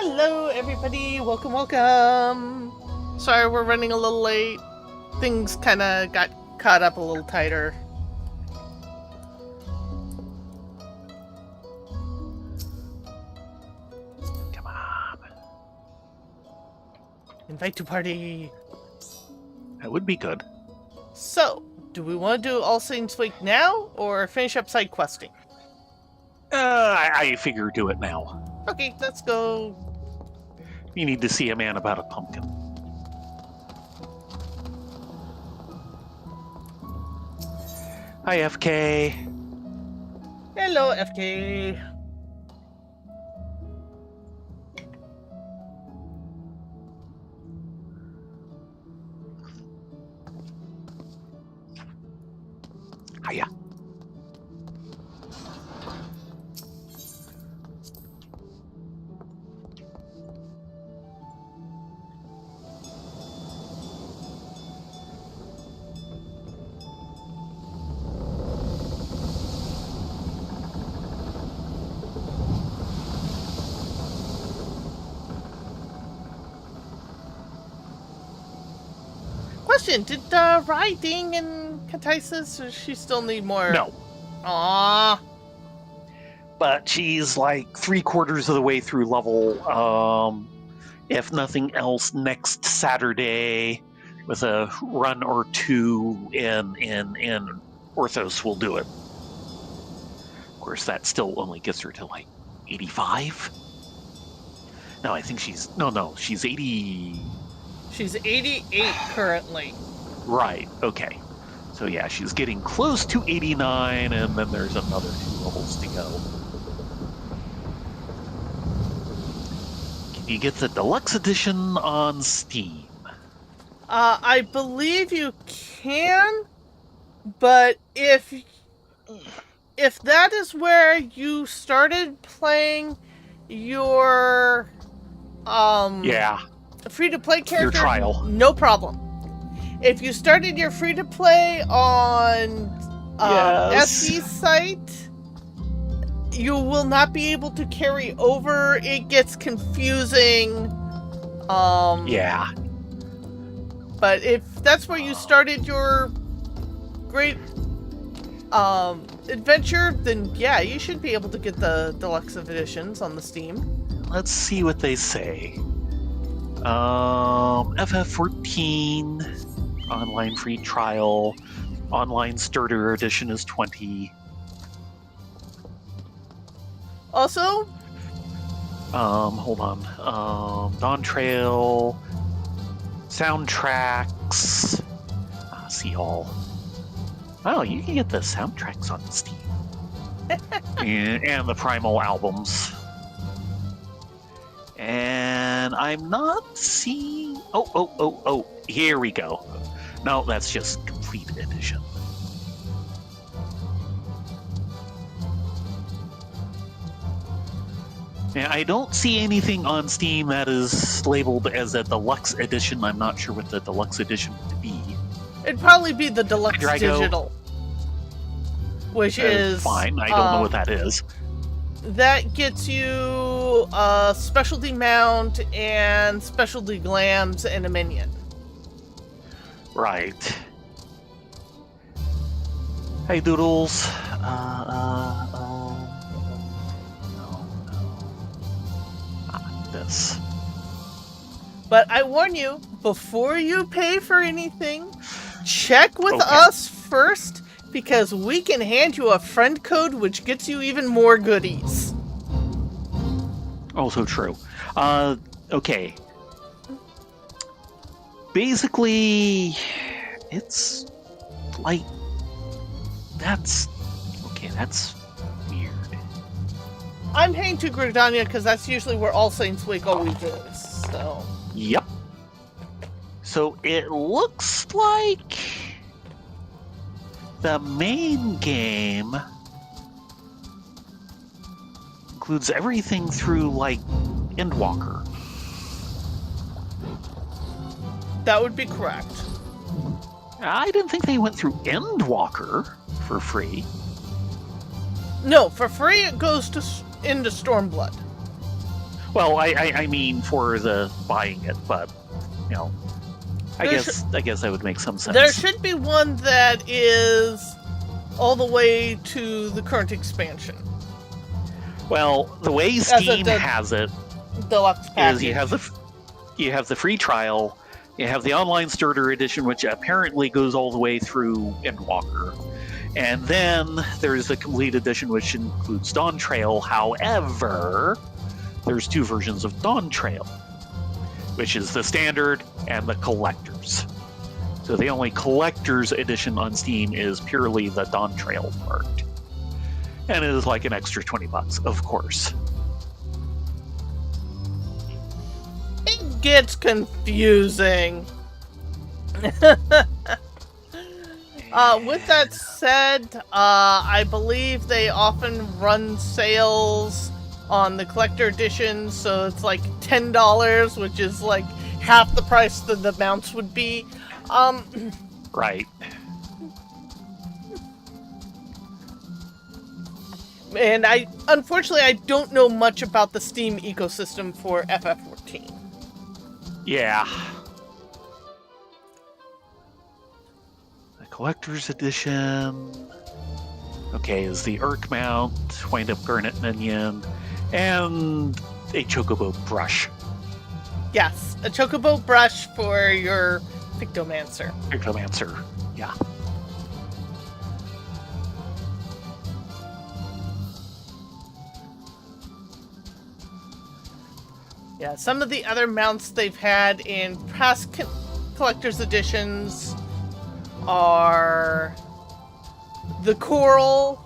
Hello, everybody. Welcome. Sorry, we're running a little late. Things kind of got caught up a little tighter. Come on. Invite to party. That would be good. So, do we want to do All Saints Week now, or finish up side questing? I figure do it now. Okay, let's go. You need to see a man about a pumpkin. Hi, FK. Hello, FK. Hiya. Question, did Rai ding in Katisis, or she still need more? No, Aww. but she's like 3/4 of the way through level. If nothing else, next Saturday with a run or two in Orthos will do it. Of course, that still only gets her to like 85. No, I think she's 80. She's 88 currently. Right, okay. So yeah, she's getting close to 89, and then there's another 2 levels to go. Can you get the deluxe edition on Steam? I believe you can, but if that is where you started playing your Yeah, free-to-play character, your trial. no problem. If you started your free-to-play on Yes. SC's site, you will not be able to carry over. It gets confusing. Yeah. But if that's where you started your great adventure, then yeah, you should be able to get the deluxe editions on the Steam. Let's see what they say. FF14 online free trial, online starter edition is 20. Also, Hold on. Dawn Trail, soundtracks. See all. Oh, you can get the soundtracks on Steam. and the Primal albums. And I'm not seeing. Oh. Here we go. No, that's just complete edition. Yeah, I don't see anything on Steam that is labeled as a deluxe edition. I'm not sure what the deluxe edition would be. it'd probably be the deluxe Drago. digital, which is fine. I don't know what that is. That gets you a specialty mount and specialty glams and a minion. Right. Hey, Doodles. No. Not this. But I warn you, before you pay for anything, check with Okay. us first, because we can hand you a friend code which gets you even more goodies. Also true. Okay. Basically, it's like that's weird. I'm heading to Gridania because that's usually where All Saints Week always is, so... Yep. So it looks like the main game includes everything through, like, Endwalker. That would be correct. I didn't think they went through Endwalker for free. No, for free it goes into Stormblood. Well, I mean for the buying it, but you know, I guess that would make some sense. There should be one that is all the way to the current expansion. Well, the way Steam has it deluxe package is you have the free trial, you have the online starter edition, which apparently goes all the way through Endwalker, and then there's the complete edition, which includes Dawn Trail. However, there's two versions of Dawn Trail, which is the standard and the collector's. So the only collector's edition on Steam is purely the Dawn Trail part. And it is like an extra $20, of course. It gets confusing. With that said, I believe they often run sales on the collector edition, so it's like $10, which is like half the price that the mounts would be. Right. And unfortunately, I don't know much about the Steam ecosystem for FF14. Yeah. The collector's edition. Okay, is the Urk mount, wind up Garnet Minion, and a Chocobo brush. Yes, a Chocobo brush for your Pictomancer. Pictomancer, yeah. Yeah, some of the other mounts they've had in past collector's editions are the Coral,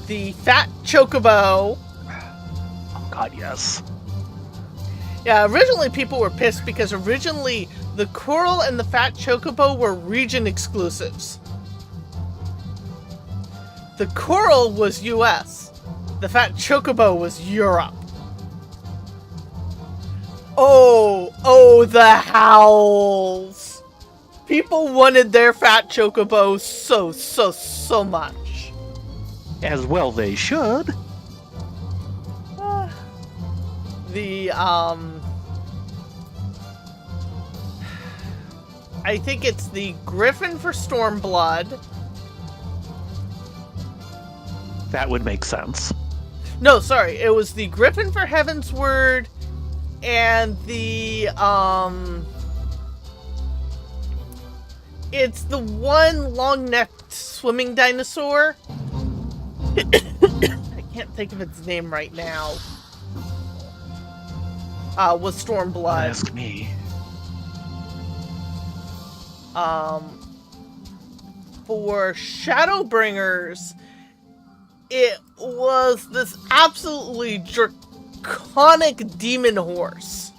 the Fat Chocobo. Oh god, yes. Yeah, originally people were pissed because originally the Coral and the Fat Chocobo were region exclusives. The Coral was US. The Fat Chocobo was Europe. Oh, the howls. People wanted their Fat Chocobo so much. As well they should. I think it's the Griffin for Stormblood. That would make sense. No, sorry, it was the Griffin for Heaven's Word and the, it's the one long-necked swimming dinosaur. I can't think of its name right now. Was Stormblood. Ask me. For Shadowbringers, it was this absolutely draconic demon horse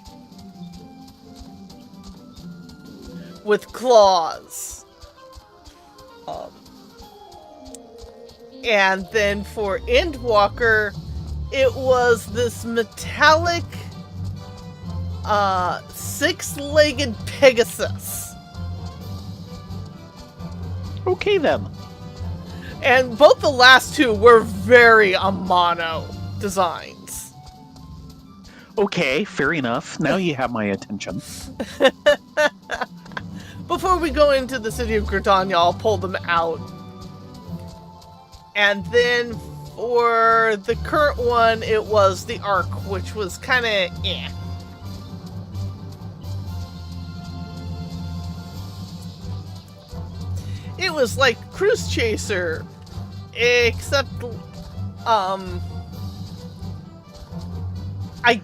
with claws. And then for Endwalker, it was this metallic six-legged Pegasus. Okay then. And both the last two were very Amano designs. Okay, fair enough. Now you have my attention. Before we go into the city of Gridania, I'll pull them out. And then for the current one, it was the Ark, which was kind of eh. It was like Cruise Chaser, except, I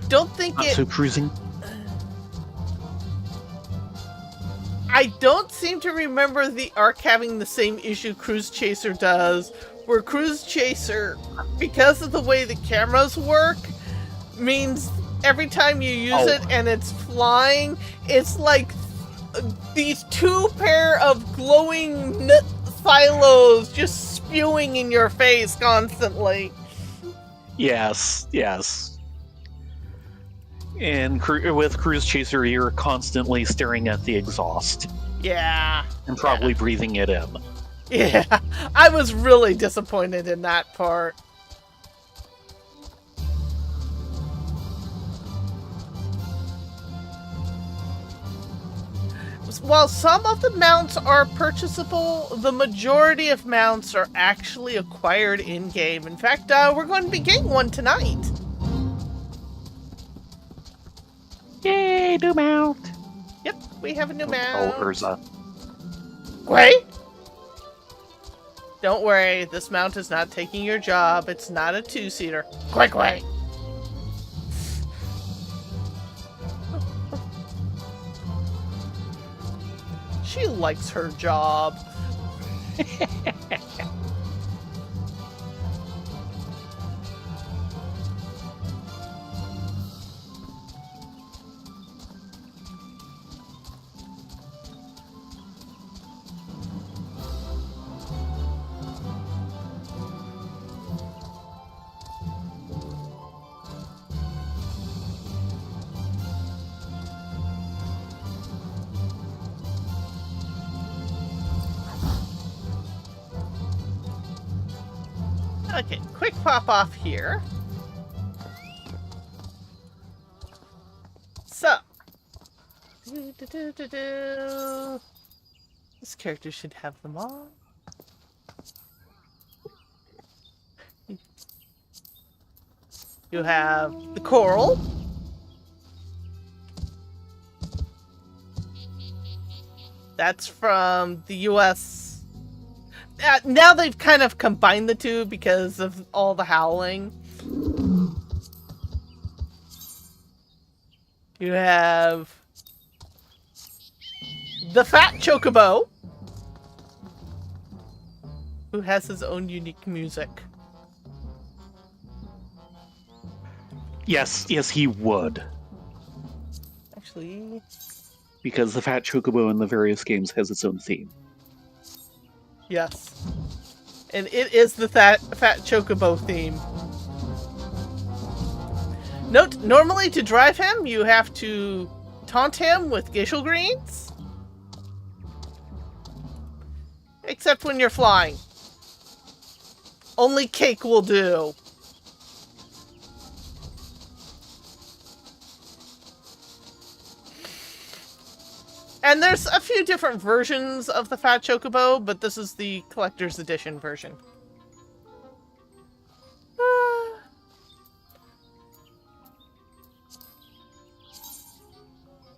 don't think Not so cruising. I don't seem to remember the Ark having the same issue Cruise Chaser does, where Cruise Chaser, because of the way the cameras work, means every time you use it and it's flying, it's like these two pair of glowing silos just spewing in your face constantly. Yes. And with Cruise Chaser, you're constantly staring at the exhaust. Yeah. And probably breathing it in. Yeah. I was really disappointed in that part. while some of the mounts are purchasable, the majority of mounts are actually acquired in-game. In fact, we're going to be getting one tonight. Yay, new mount! Yep, we have a new Oh, mount. Eorzea. Wait! Don't worry, this mount is not taking your job. It's not a two-seater. Quick, wait! She likes her job. Okay, quick pop off here. So. This character should have them all. You have the coral. That's from the US. Now they've kind of combined the two because of all the howling. You have the fat chocobo, who has his own unique music. Yes, he would. Actually, Because the Fat Chocobo in the various games has its own theme. yes. And it is the fat chocobo theme. Note, normally to drive him, you have to taunt him with Geishel Greens. Except when you're flying. Only cake will do. And there's a few different versions of the Fat Chocobo, but this is the collector's edition version.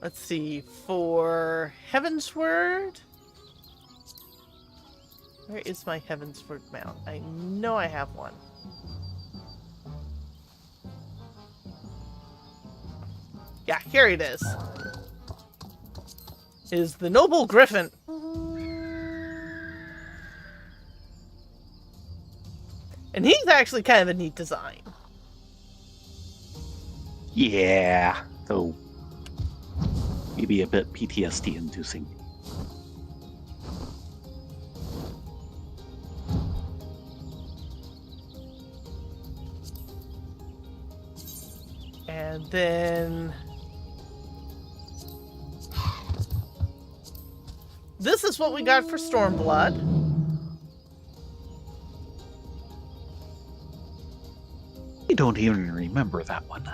Let's see, for Heavensward... Where is my Heavensward mount? I know I have one. Yeah, here it is. Is the Noble Griffin. And he's actually kind of a neat design. Yeah, though maybe a bit PTSD inducing. And then this is what we got for Stormblood. I don't even remember that one.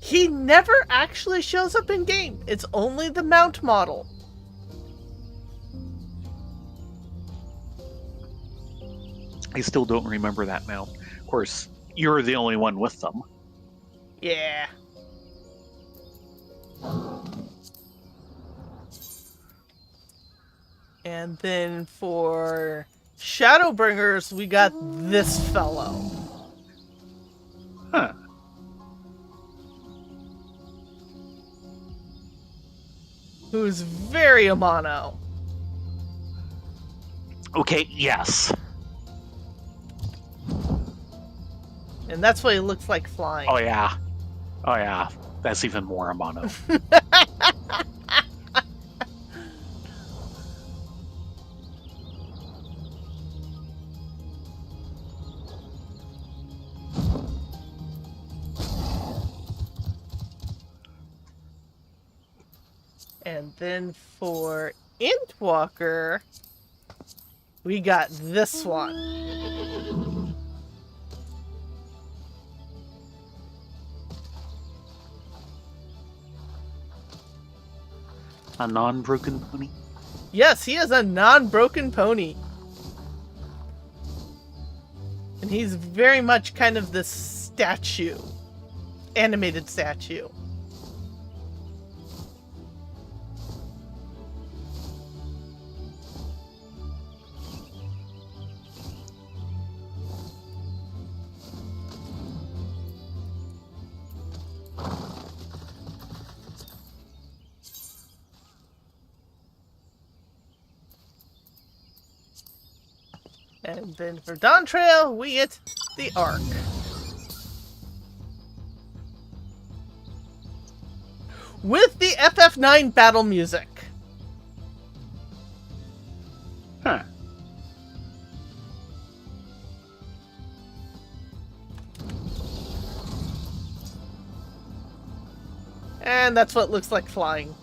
He never actually shows up in game. It's only the mount model. I still don't remember that mount. Of course, you're the only one with them. Yeah. And then for Shadowbringers, we got this fellow. Huh. Who's very Amano. Okay, yes. And that's what he looks like flying. Oh yeah. Oh yeah. That's even more Amano. And then for Intwalker, we got this one. A non-broken pony? Yes, he is a non-broken pony. And he's very much kind of this statue. Animated statue. And then for Dawn Trail, we get the Ark. With the FF9 battle music. Huh. And that's what it looks like flying.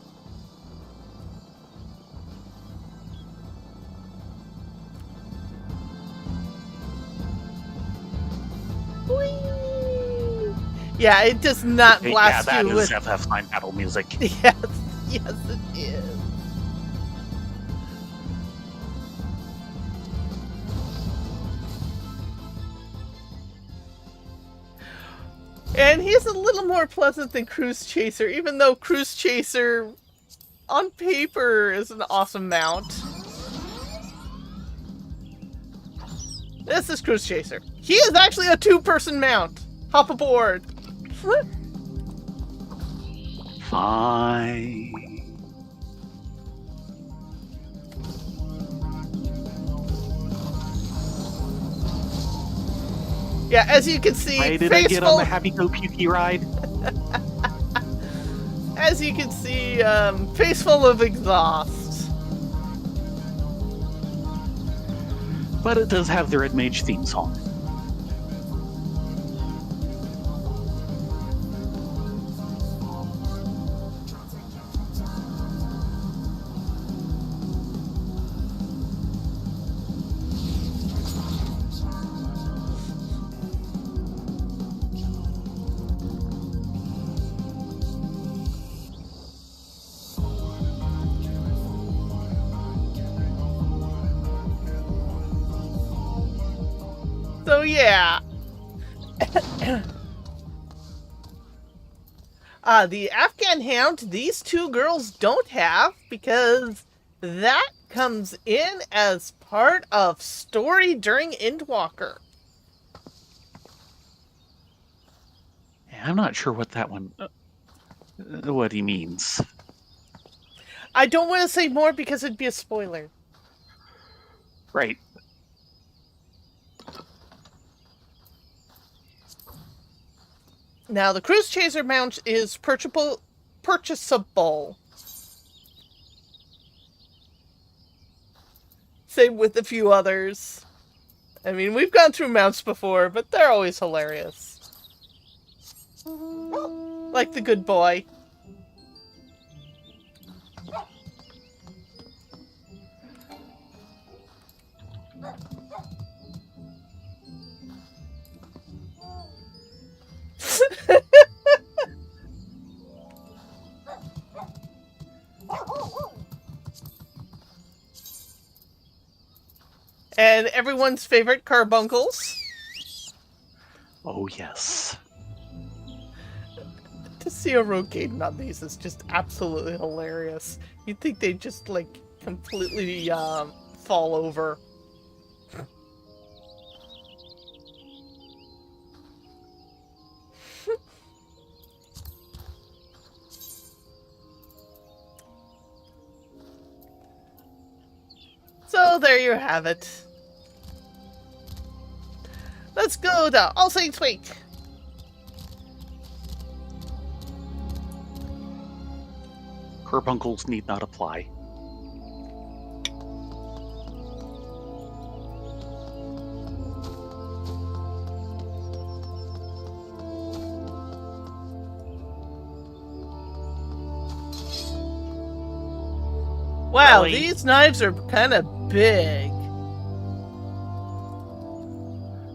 Whee! Yeah, it does not blast yeah, you with... that is FF9 battle music. Yes, yes it is. And he's a little more pleasant than Cruise Chaser, even though Cruise Chaser, on paper, is an awesome mount. This is Cruise Chaser. He is actually a two-person mount. Hop aboard. Fine. Yeah, as you can see, Why did I get on the Happy Go Pukey ride? As you can see, face full of exhaust. But it does have the Red Mage theme song. So yeah. The Afghan Hound, these two girls don't have, because that comes in as part of story during Endwalker. I'm not sure what that one... what he means. I don't want to say more because it'd be a spoiler. Right. Now, the Cruise Chaser mount is purchasable. Same with a few others. I mean, we've gone through mounts before, but they're always hilarious. Like the good boy. And everyone's favorite carbuncles. Oh, yes. To see a Rogaden on these is just absolutely hilarious. You'd think they'd just, like, completely fall over. So there you have it. Let's go to All Saints Week. Carbuncles need not apply. Wow, Really? these knives are kind of big.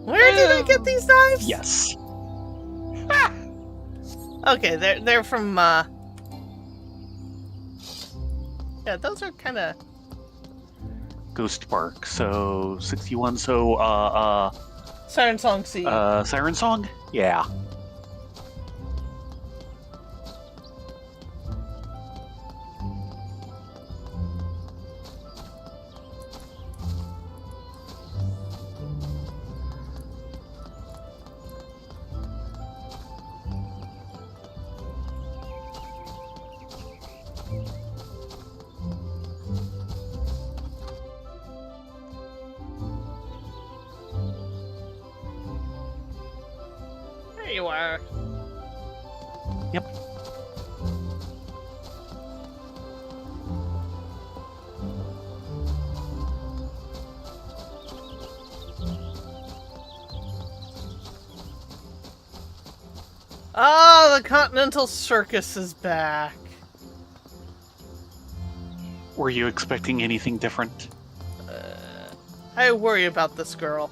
Where did I get these knives? Yes. Okay, they're from Yeah, those are kind of... Ghost Bark. So 61. So Siren Song C. Siren Song. Yeah. There you are. Yep. Ah, the Continental Circus is back. Were you expecting anything different? I worry about this girl.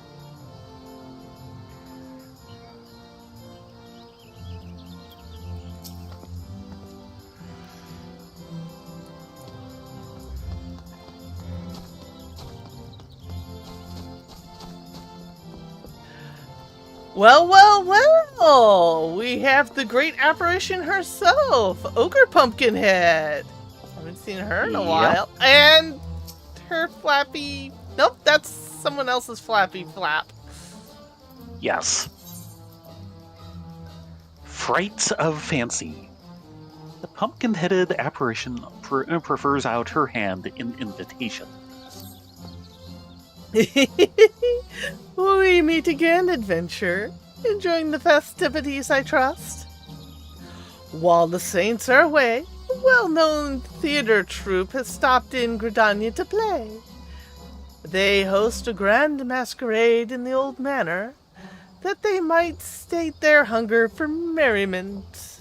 Well, well, well! We have the great apparition herself, Ogre Pumpkinhead. Haven't seen her in a Yep. while. And her flappy... Nope, that's someone else's flappy flap. Yes. Frights of Fancy. The pumpkin-headed apparition prefers out her hand in invitation. We meet again, adventurer. Enjoying the festivities, I trust. While the saints are away, a well-known theater troupe has stopped in Gridania to play. They host a grand masquerade in the old manor, that they might state their hunger for merriment.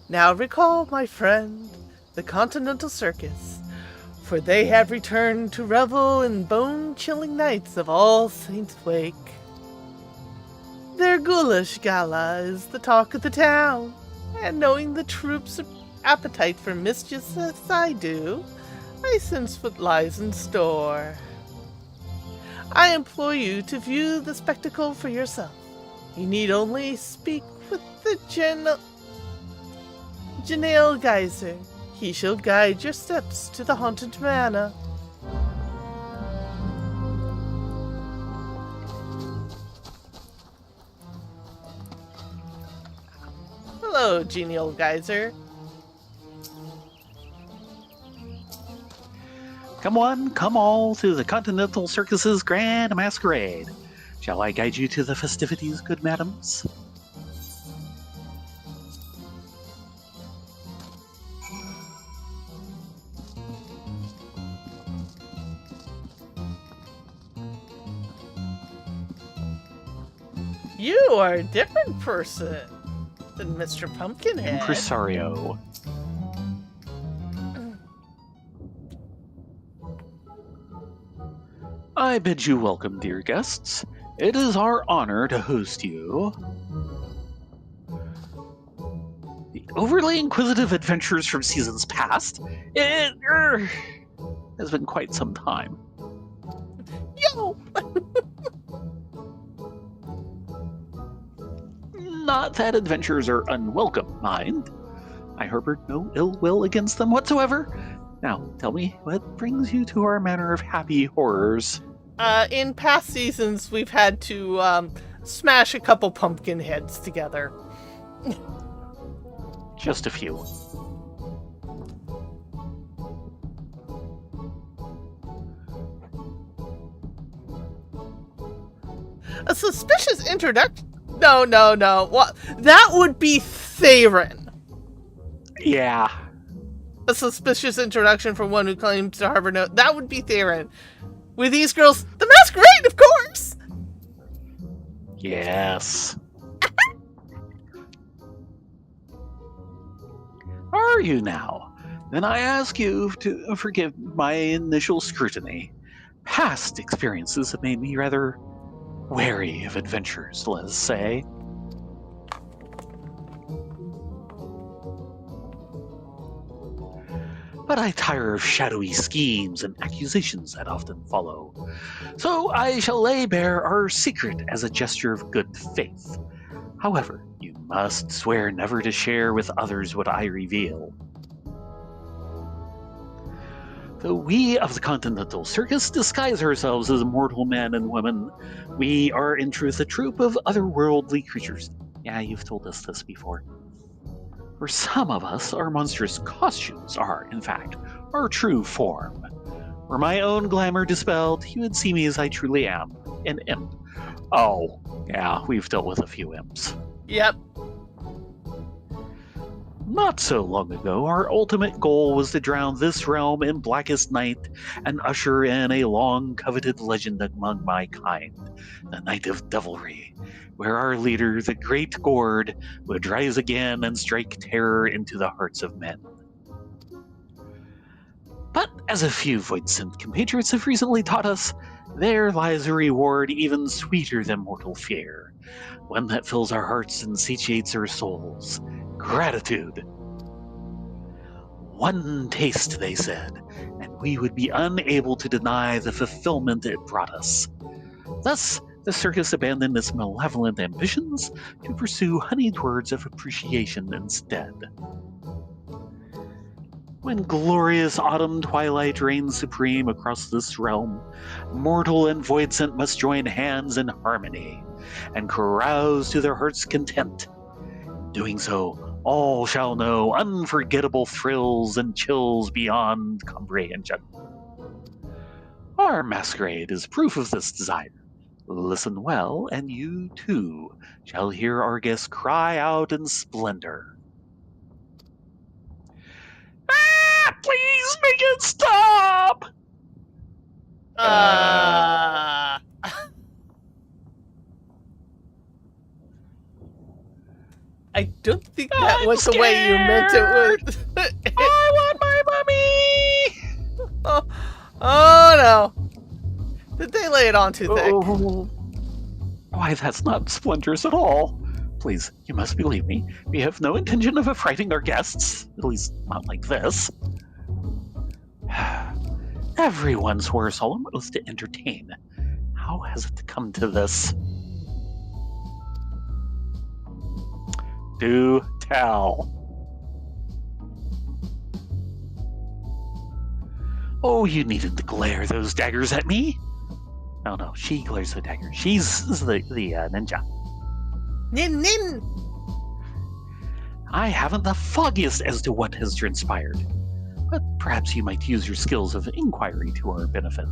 Now recall, my friend, the Continental Circus, for they have returned to revel in bone-chilling nights of All Saints' Wake. Their ghoulish gala is the talk of the town, and knowing the troupe's appetite for mischief as I do, I sense what lies in store. I implore you to view the spectacle for yourself. You need only speak with the Janelle Geyser. He shall guide your steps to the haunted manor. Hello, genial geyser. Come one, come all to the Continental Circus's grand masquerade. Shall I guide you to the festivities, good madams? You are a different person than Mr. Pumpkinhead. Impresario. I bid you welcome, dear guests. It is our honor to host you. The overly inquisitive adventures from seasons past. It has been quite some time. Yo! Not that adventures are unwelcome, mind. I harbored no ill will against them whatsoever. Now, tell me, what brings you to our manor of happy horrors? In past seasons, we've had to smash a couple pumpkin heads together. Just a few. A suspicious introduction? No. What? That would be Theron. Yeah. A suspicious introduction for one who claims to harbor no... That would be Theron. With these girls, the masquerade, of course! Yes. Are you now? Then I ask you to forgive my initial scrutiny. Past experiences have made me rather wary of adventures, let us say. but I tire of shadowy schemes and accusations that often follow. So I shall lay bare our secret as a gesture of good faith. However, you must swear never to share with others what I reveal. Though we of the Continental Circus disguise ourselves as mortal men and women, we are in truth a troop of otherworldly creatures. Yeah, you've told us this before. For some of us, our monstrous costumes are, in fact, our true form. Were my own glamour dispelled, you would see me as I truly am, an imp. Oh, yeah, we've dealt with a few imps. Yep. Not so long ago, our ultimate goal was to drown this realm in blackest night and usher in a long-coveted legend among my kind, the Night of Devilry, where our leader, the Great Gourd, would rise again and strike terror into the hearts of men. But as a few Voidsent compatriots have recently taught us, there lies a reward even sweeter than mortal fear, one that fills our hearts and satiates our souls. Gratitude. One taste, they said, and we would be unable to deny the fulfillment it brought us. Thus, the circus abandoned its malevolent ambitions to pursue honeyed words of appreciation instead. When glorious autumn twilight reigns supreme across this realm, mortal and Voidsent must join hands in harmony and carouse to their heart's content. Doing so, all shall know unforgettable thrills and chills beyond comprehension. Our masquerade is proof of this desire. Listen well, and you too shall hear our guests cry out in splendor. Ah, please make it stop! I don't think that was the way you meant it would. I want my mummy! Oh no. Did they lay it on too thick? Oh. Why, that's not splendorous at all. Please, you must believe me. We have no intention of affrighting our guests. At least, not like this. Everyone swore a solemn oath to entertain. How has it come to this? Do tell. Oh, you needn't to glare those daggers at me. No, she glares the dagger. She's the ninja. Nin nin! I haven't the foggiest as to what has transpired, but perhaps you might use your skills of inquiry to our benefit.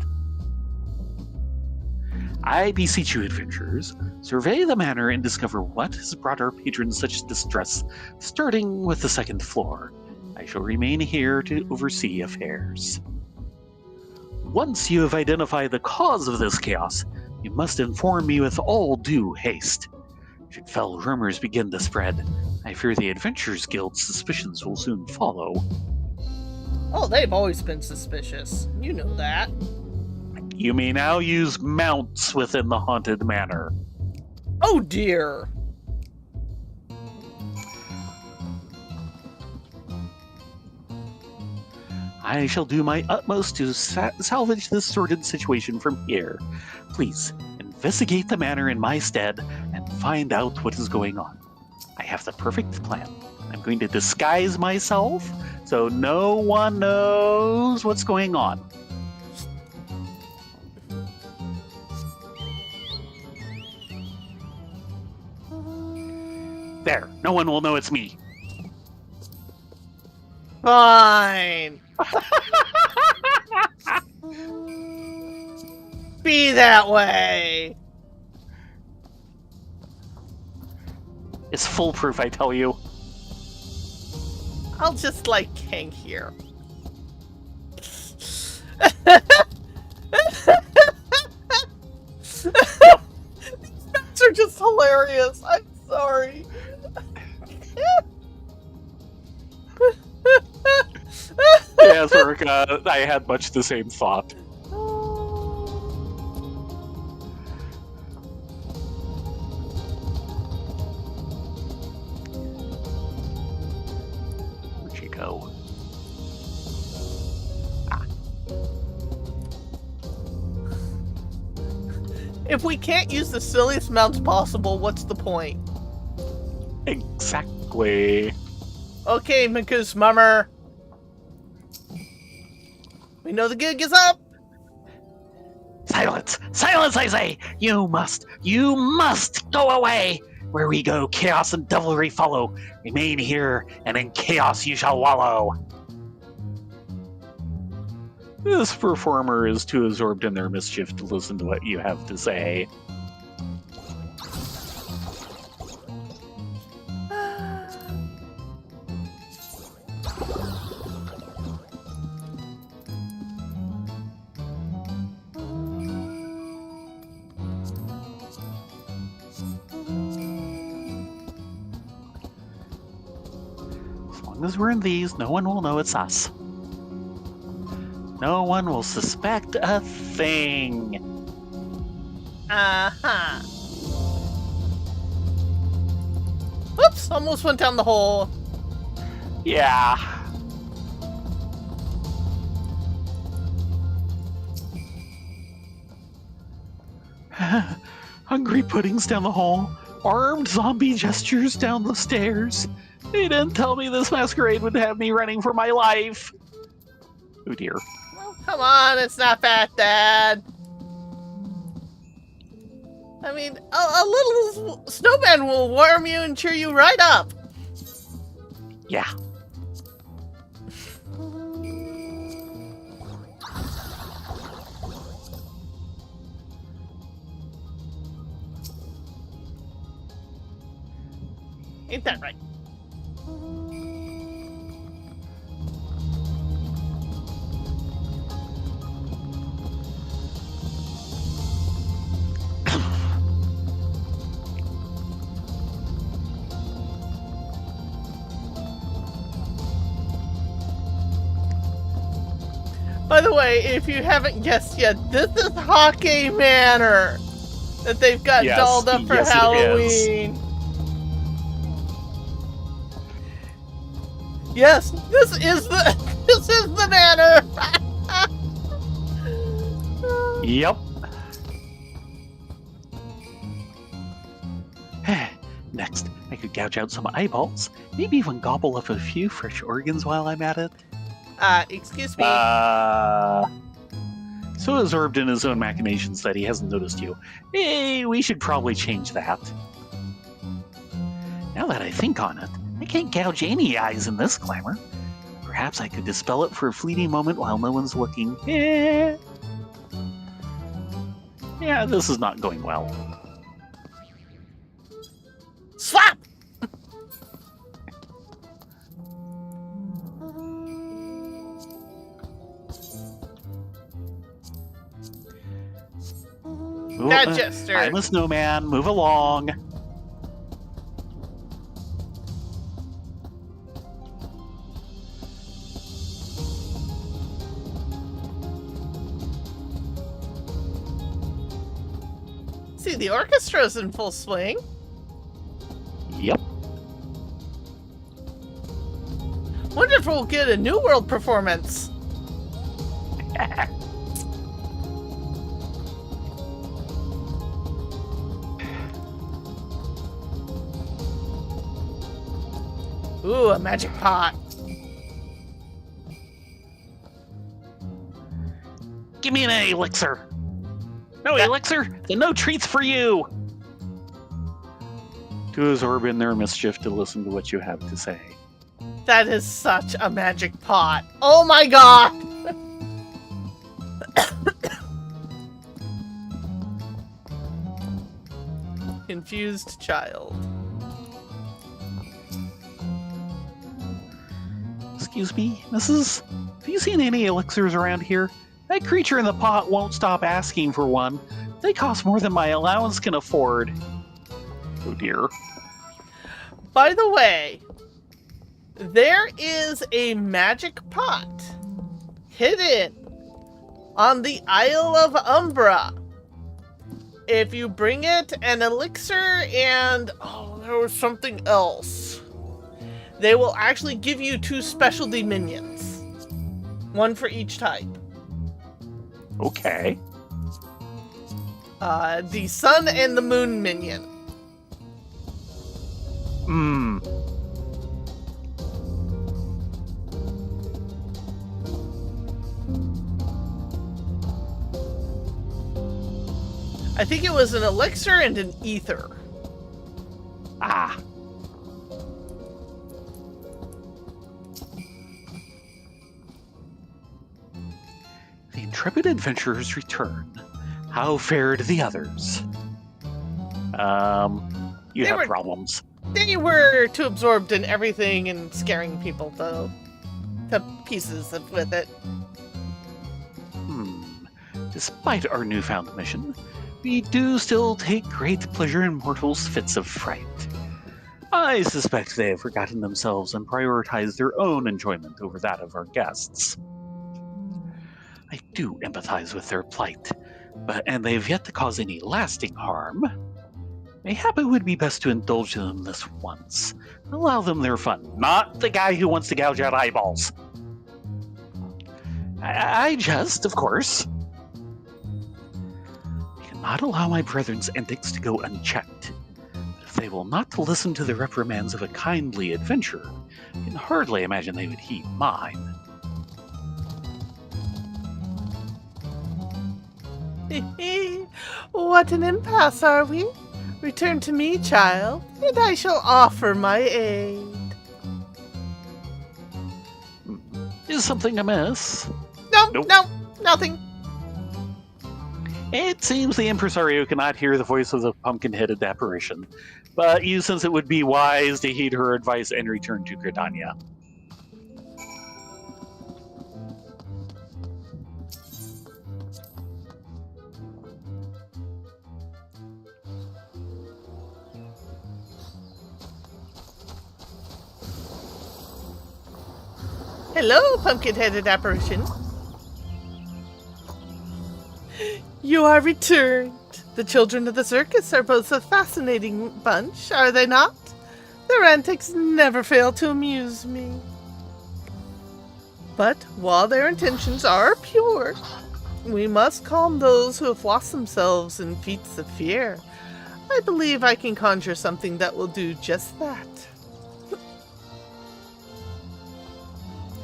I beseech you, adventurers, survey the manor and discover what has brought our patrons such distress, starting with the second floor. I shall remain here to oversee affairs. Once you have identified the cause of this chaos, you must inform me with all due haste. Should foul rumors begin to spread, I fear the Adventurers Guild's suspicions will soon follow. Oh, they've always been suspicious. You know that. You may now use mounts within the haunted manor. Oh dear. I shall do my utmost to salvage this sordid situation from here. Please, investigate the manor in my stead and find out what is going on. I have the perfect plan. I'm going to disguise myself so no one knows what's going on. There, no one will know it's me. Fine. Be that way. It's foolproof, I tell you. I'll just hang here. These guys are just hilarious. I'm sorry. Yes, Urka, I had much the same thought. Where'd you go? if we can't use the silliest mounts possible, what's the point? Exactly. Okay, Makus Mummer. We know the gig is up. Silence! Silence, I say! You must go away! Where we go, chaos and devilry follow. Remain here, and in chaos you shall wallow. This performer is too absorbed in their mischief to listen to what you have to say. As long as we're in these, no one will know it's us. No one will suspect a thing. Uh-huh. Oops, almost went down the hole. Yeah. Hungry puddings down the hall. Armed zombie gestures down the stairs. They didn't tell me this masquerade would have me running for my life. Oh dear. Oh, come on, it's not that bad. I mean, a little snowman will warm you and cheer you right up. Yeah. Ain't that right? By the way, if you haven't guessed yet, this is Hockey Manor that they've got dolled up for Halloween. Yes, this is the manor. Yep. Next, I could gouge out some eyeballs. Maybe even gobble up a few fresh organs while I'm at it. Excuse me. So absorbed in his own machinations that he hasn't noticed you. Hey, we should probably change that. Now that I think on it, I can't gouge any eyes in this glamour. Perhaps I could dispel it for a fleeting moment while no one's looking. Yeah, this is not going well. Slap! That jester. I'm a snowman. Move along. See, the orchestra's in full swing. Yep. Wonder if we'll get a New World performance. Ooh, a magic pot. Give me an elixir. No elixir, then no treats for you. Too absorbed in their mischief to listen to what you have to say. That is such a magic pot. Oh my god! Confused child. Excuse me, Mrs. Have you seen any elixirs around here? That creature in the pot won't stop asking for one. They cost more than my allowance can afford. Oh dear. By the way, there is a magic pot hidden on the Isle of Umbra. If you bring it an elixir and... oh, there was something else. They will actually give you 2 specialty minions. 1 for each type. Okay. The sun and the moon minion. Hmm. I think it was an elixir and an ether. Ah. The intrepid adventurers return. How fared the others? You They have were- problems. They were too absorbed in everything and scaring people to pieces with it. Despite our newfound mission, we do still take great pleasure in mortals' fits of fright. I suspect they have forgotten themselves and prioritized their own enjoyment over that of our guests. I do empathize with their plight, and they have yet to cause any lasting harm. Mayhap it would be best to indulge them this once. Allow them their fun, not the guy who wants to gouge out eyeballs. I jest, of course. I cannot allow my brethren's antics to go unchecked. But if they will not listen to the reprimands of a kindly adventurer, I can hardly imagine they would heed mine. What an impasse are we? Return to me, child, and I shall offer my aid. Is something amiss? No, Nope. no, nothing. It seems the impresario cannot hear the voice of the pumpkin-headed apparition, but you sense it would be wise to heed her advice and return to Gridania. Hello, pumpkin-headed apparition. You are returned. The children of the circus are both a fascinating bunch, are they not? Their antics never fail to amuse me. But while their intentions are pure, we must calm those who have lost themselves in feats of fear. I believe I can conjure something that will do just that.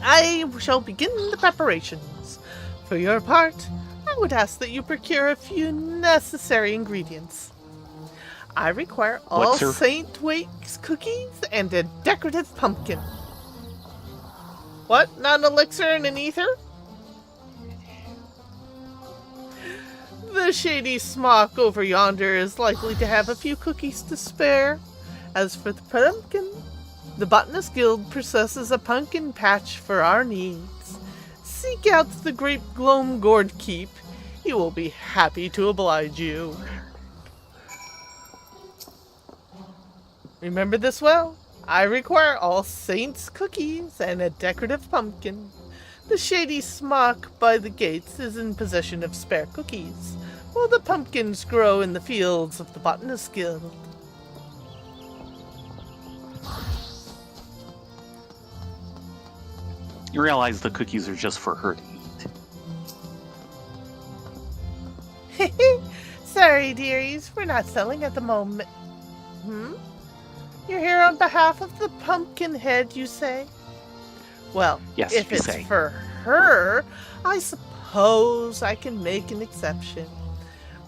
I shall begin the preparations. For your part, I would ask that you procure a few necessary ingredients. I require all sir? Saint Wake's cookies and a decorative pumpkin. What? Not an elixir and an ether? The shady smock over yonder is likely to have a few cookies to spare. As for the pumpkin, the Botanist Guild possesses a pumpkin patch for our needs. Seek out the Great Gloam Gourd Keep. He will be happy to oblige you. Remember this well. I require all Saints' cookies and a decorative pumpkin. The shady smock by the gates is in possession of spare cookies, while the pumpkins grow in the fields of the Botanist Guild. You realize the cookies are just for her to eat. Sorry, dearies, we're not selling at the moment. You're here on behalf of the Pumpkinhead, you say? Well, Yes, if you it's say. for her, I suppose I can make an exception.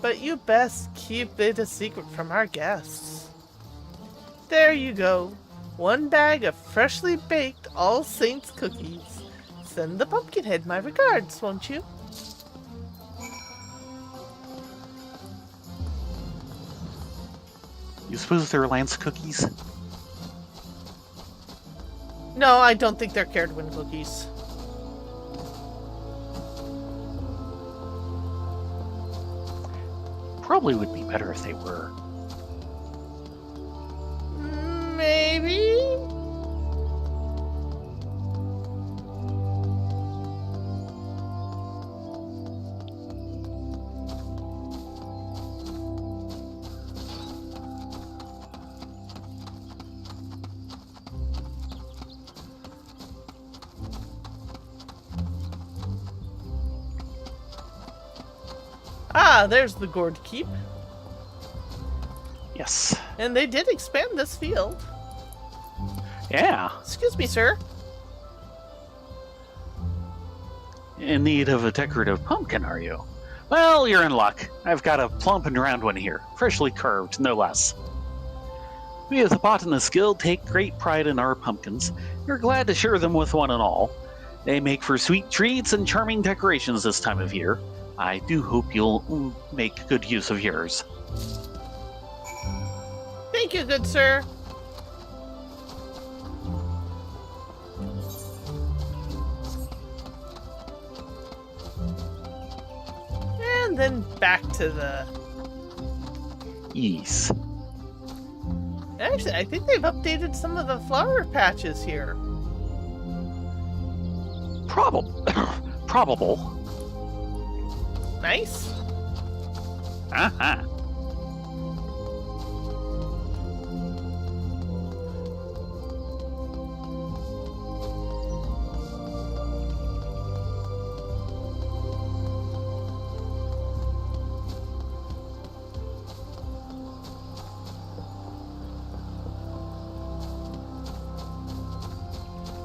But you best keep it a secret from our guests. There you go. 1 bag of freshly baked All Saints cookies. Send the Pumpkinhead my regards, won't you? You suppose they're Lance cookies? No, I don't think they're care to win cookies. Probably would be better if they were. Maybe? Ah, there's the Gourd Keep. Yes. And they did expand this field. Yeah. Excuse me, sir. In need of a decorative pumpkin, are you? Well, you're in luck. I've got a plump and round one here, freshly carved, no less. We of the Botanist Guild take great pride in our pumpkins. We're glad to share them with one and all. They make for sweet treats and charming decorations this time of year. I do hope you'll make good use of yours. Thank you, good sir. And then back to the... Yes. Actually, I think they've updated some of the flower patches here. Probable. Nice. Uh-huh.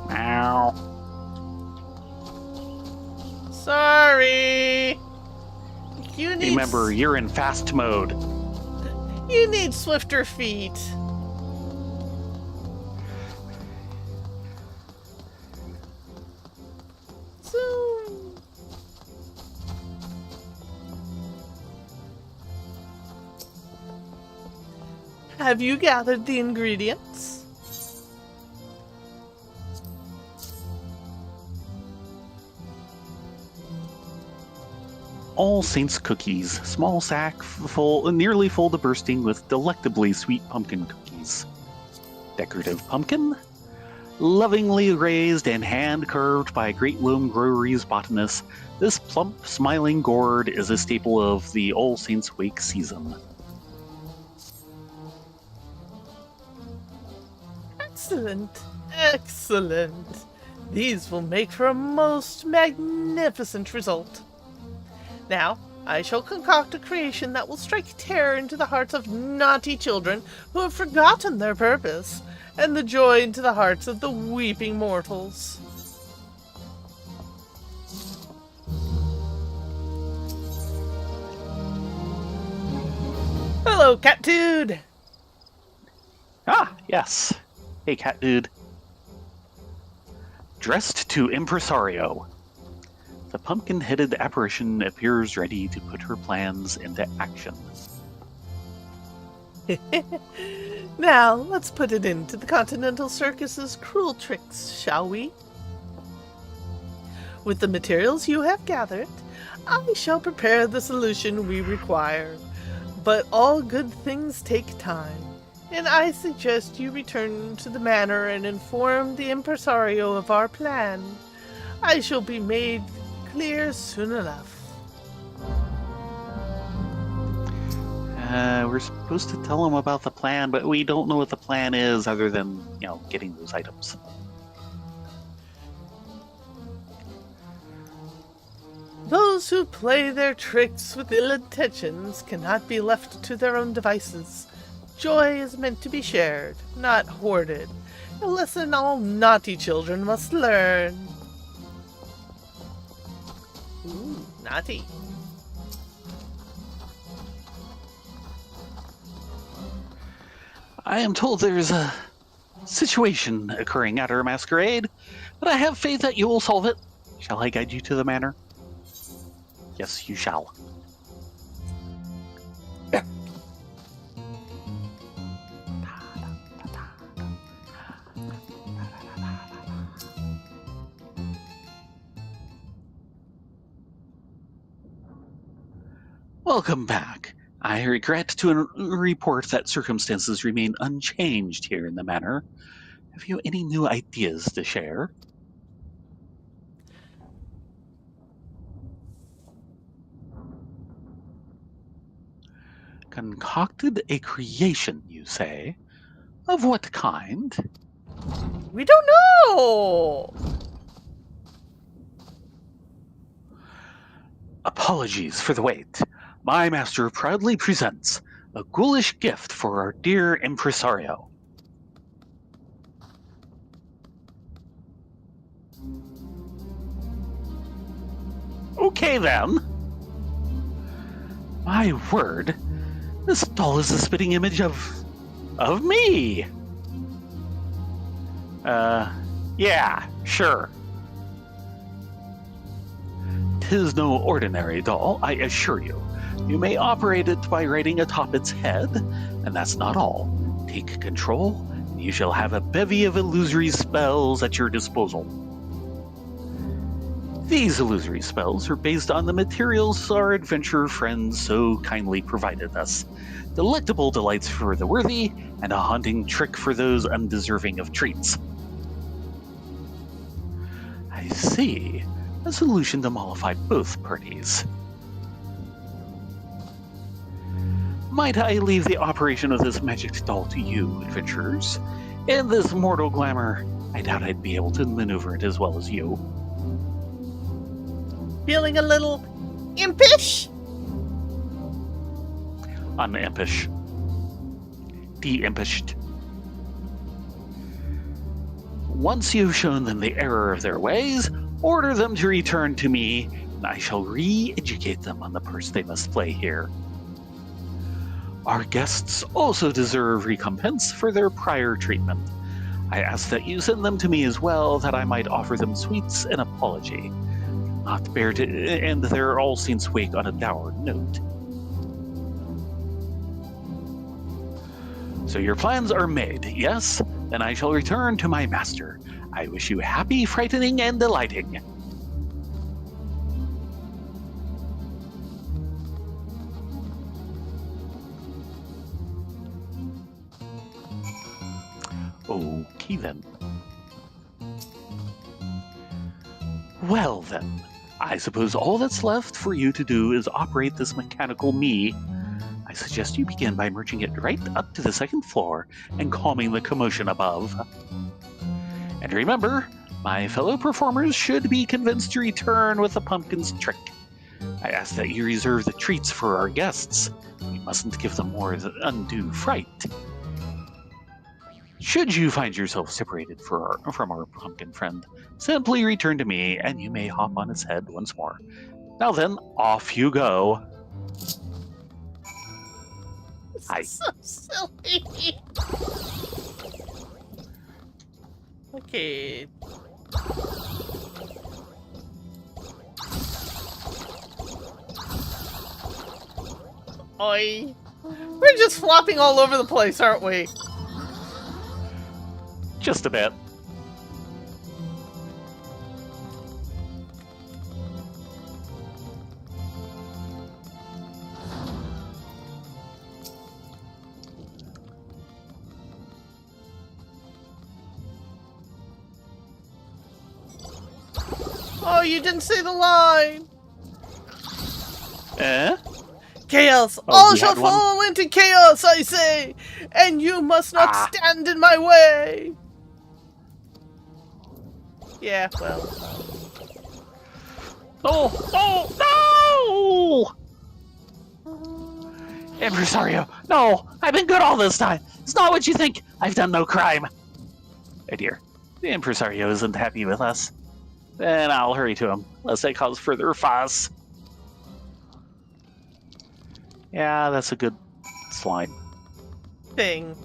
Meow. Sorry. You need... Remember, you're in fast mode. You need swifter feet. So... Have you gathered the ingredients? All Saints cookies, small sack full, nearly full to bursting with delectably sweet pumpkin cookies. Decorative pumpkin, lovingly raised and hand-carved by Great Loam Brewery's botanists, this plump, smiling gourd is a staple of the All Saints Wake season. Excellent, excellent. These will make for a most magnificent result. Now, I shall concoct a creation that will strike terror into the hearts of naughty children who have forgotten their purpose, and the joy into the hearts of the weeping mortals. Hello, Cat Dude! Ah, yes. Hey, cat dude. Dressed to impresario. The pumpkin-headed apparition appears ready to put her plans into action. Now, let's put it into the Continental Circus's cruel tricks, shall we? With the materials you have gathered, I shall prepare the solution we require. But all good things take time, and I suggest you return to the manor and inform the impresario of our plan. I shall be made clear soon enough. We're supposed to tell him about the plan, but we don't know what the plan is other than, getting those items. Those who play their tricks with ill intentions cannot be left to their own devices. Joy is meant to be shared, not hoarded. A lesson all naughty children must learn. Ooh, naughty. I am told there's a situation occurring at our masquerade, but I have faith that you will solve it. Shall I guide you to the manor? Yes, you shall. Welcome back. I regret to report that circumstances remain unchanged here in the manor. Have you any new ideas to share? Concocted a creation, you say? Of what kind? We don't know! Apologies for the wait. my master proudly presents a ghoulish gift for our dear impresario. Okay then. My word, this doll is a spitting image of me. Yeah, sure. 'Tis no ordinary doll, I assure you. You may operate it by writing atop its head, and that's not all. Take control, and you shall have a bevy of illusory spells at your disposal. These illusory spells are based on the materials our adventurer friends so kindly provided us. Delectable delights for the worthy, and a haunting trick for those undeserving of treats. I see. A solution to mollify both parties. Might I leave the operation of this magic doll to you, adventurers? In this mortal glamour, I doubt I'd be able to maneuver it as well as you. Feeling a little impish? Unimpish. De-impished. Once you've shown them the error of their ways, order them to return to me, and I shall re-educate them on the part they must play here. Our guests also deserve recompense for their prior treatment. I ask that you send them to me as well, that I might offer them sweets in apology. Not bear to end their All Saints' wake on a dour note. So your plans are made, yes? Then I shall return to my master. I wish you happy, frightening, and delighting. Okay then. Well then, I suppose all that's left for you to do is operate this mechanical me. I suggest you begin by merging it right up to the second floor and calming the commotion above. And remember, my fellow performers should be convinced to return with the pumpkin's trick. I ask that you reserve the treats for our guests. We mustn't give them more undue fright. Should you find yourself separated from our pumpkin friend, simply return to me and you may hop on its head once more. Now then, off you go. Hi. So silly. Okay. Oi. We're just flopping all over the place, aren't we? Just a bit. Oh, you didn't say the line. Eh? Chaos! Oh, All we shall had one? fall into chaos, I say! And you must not stand in my way! Yeah, well. Oh, no! Impresario, no! I've been good all this time! It's not what you think! I've done no crime! Oh dear, the Impresario isn't happy with us. Then I'll hurry to him, lest I cause further fuss. Yeah, that's a good slide. Thing.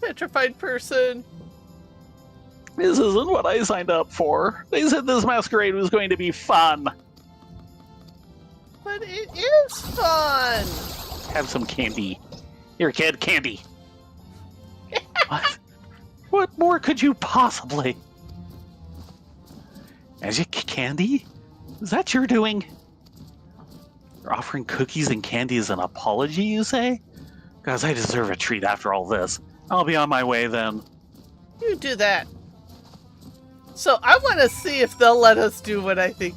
Petrified person. This isn't what I signed up for. They said this masquerade was going to be fun. But it is fun. Have some candy. Here, kid, candy. What? What more could you possibly? Magic candy? Is that your doing? You're offering cookies and candy as an apology, you say? Because I deserve a treat after all this. I'll be on my way then. You do that. So I want to see if they'll let us do what I think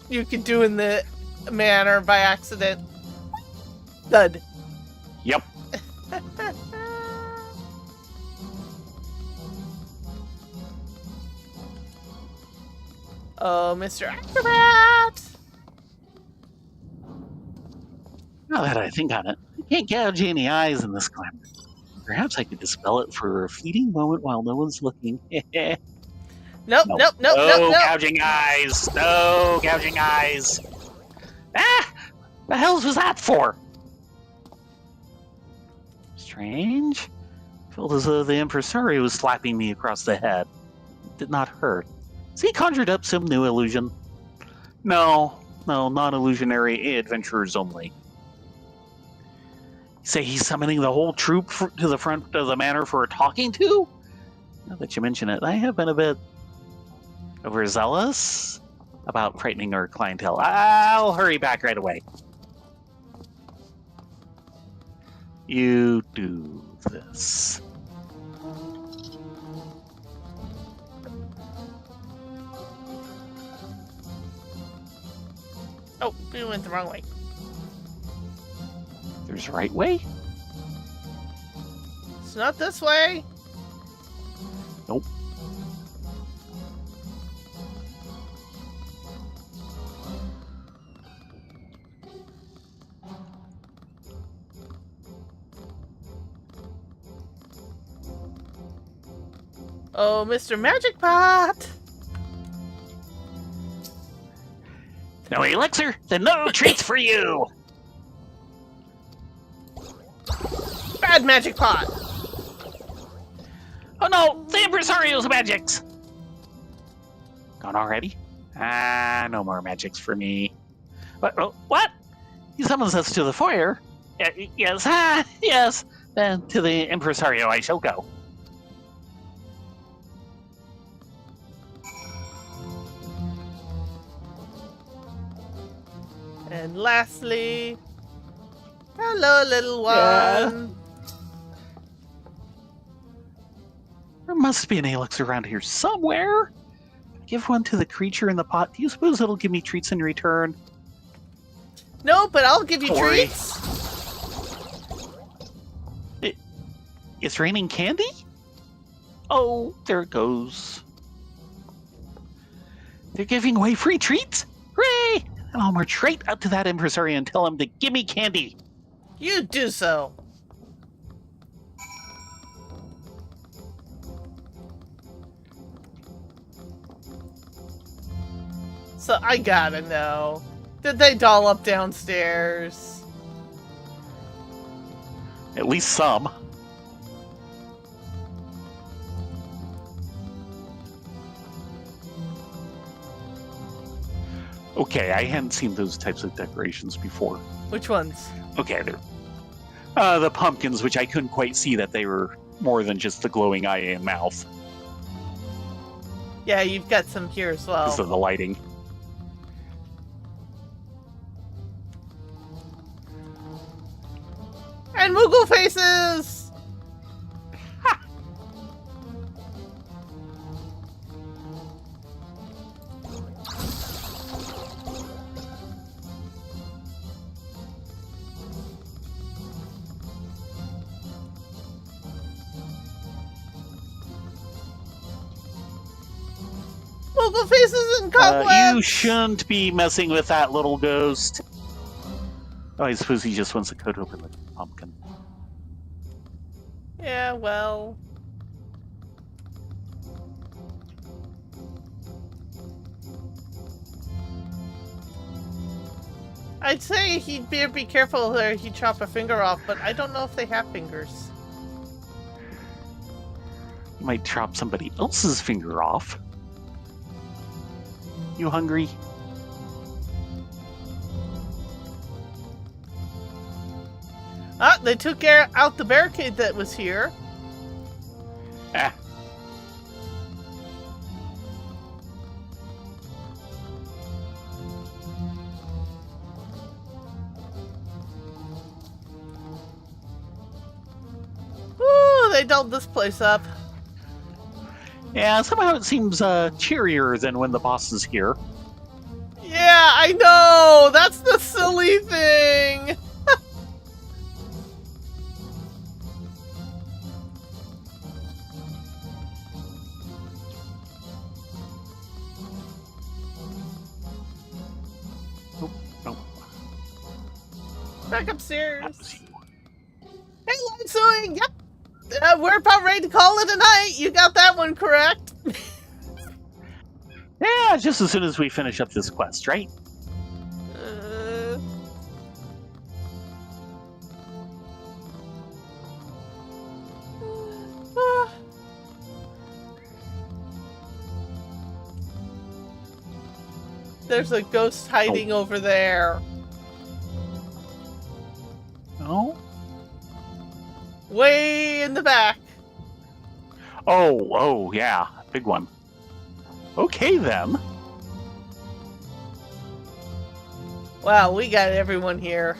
you could do in the manor by accident. Thud. Yep. Oh, Mr. Acrobat! Now that I think on it, I can't gouge any eyes in this glamour. Perhaps I could dispel it for a fleeting moment while no one's looking. Nope. No gouging eyes! No gouging eyes! Ah! The hell was that for? Strange. Felt as though the impresario was slapping me across the head. It did not hurt. Has he conjured up some new illusion? No, non-illusionary adventurers only. Say he's summoning the whole troop to the front of the manor for a talking to? Now that you mention it, I have been a bit overzealous about frightening our clientele. I'll hurry back right away. You do this. Oh, we went the wrong way. There's a right way? It's not this way. Nope. Oh, Mr. Magic Pot! No elixir? Then no treats for you! Bad Magic Pot! Oh no! The impresario's magics! Gone already? No more magics for me. What? He summons us to the foyer? Yes, yes. Then to the impresario I shall go. And lastly, hello, little one. Yeah. There must be an elixir around here somewhere. Give one to the creature in the pot. Do you suppose it'll give me treats in return? No, but I'll give you Sorry. treats. It's raining candy? Oh, there it goes. They're giving away free treats? Hooray! And I'll march right up to that impresario and tell him to give me candy. You do so. So I gotta know, did they doll up downstairs? At least some. Okay, I hadn't seen those types of decorations before. Which ones? Okay, they're the pumpkins, which I couldn't quite see that they were more than just the glowing eye and mouth Yeah, you've got some here as well. because of the lighting. And Moogle faces! Ha! Moogle faces and cobwebs! You shouldn't be messing with that little ghost. Oh, I suppose he just wants to cut open the pumpkin. Yeah, well... I'd say he'd better be careful or he'd chop a finger off, but I don't know if they have fingers. You might chop somebody else's finger off. You hungry? Ah, they took out the barricade that was here. Ah. Ooh, they dolled this place up. Yeah, somehow it seems cheerier than when the boss is here. Yeah, I know! That's the silly thing! Nope. Back upstairs. That was you. Hey, Light Yep. We're about ready to call it a night. You got that one correct. Yeah, just as soon as we finish up this quest, right? There's a ghost hiding over there. No? Way in the back. Oh, yeah. Big one. Okay, then. Wow, we got everyone here.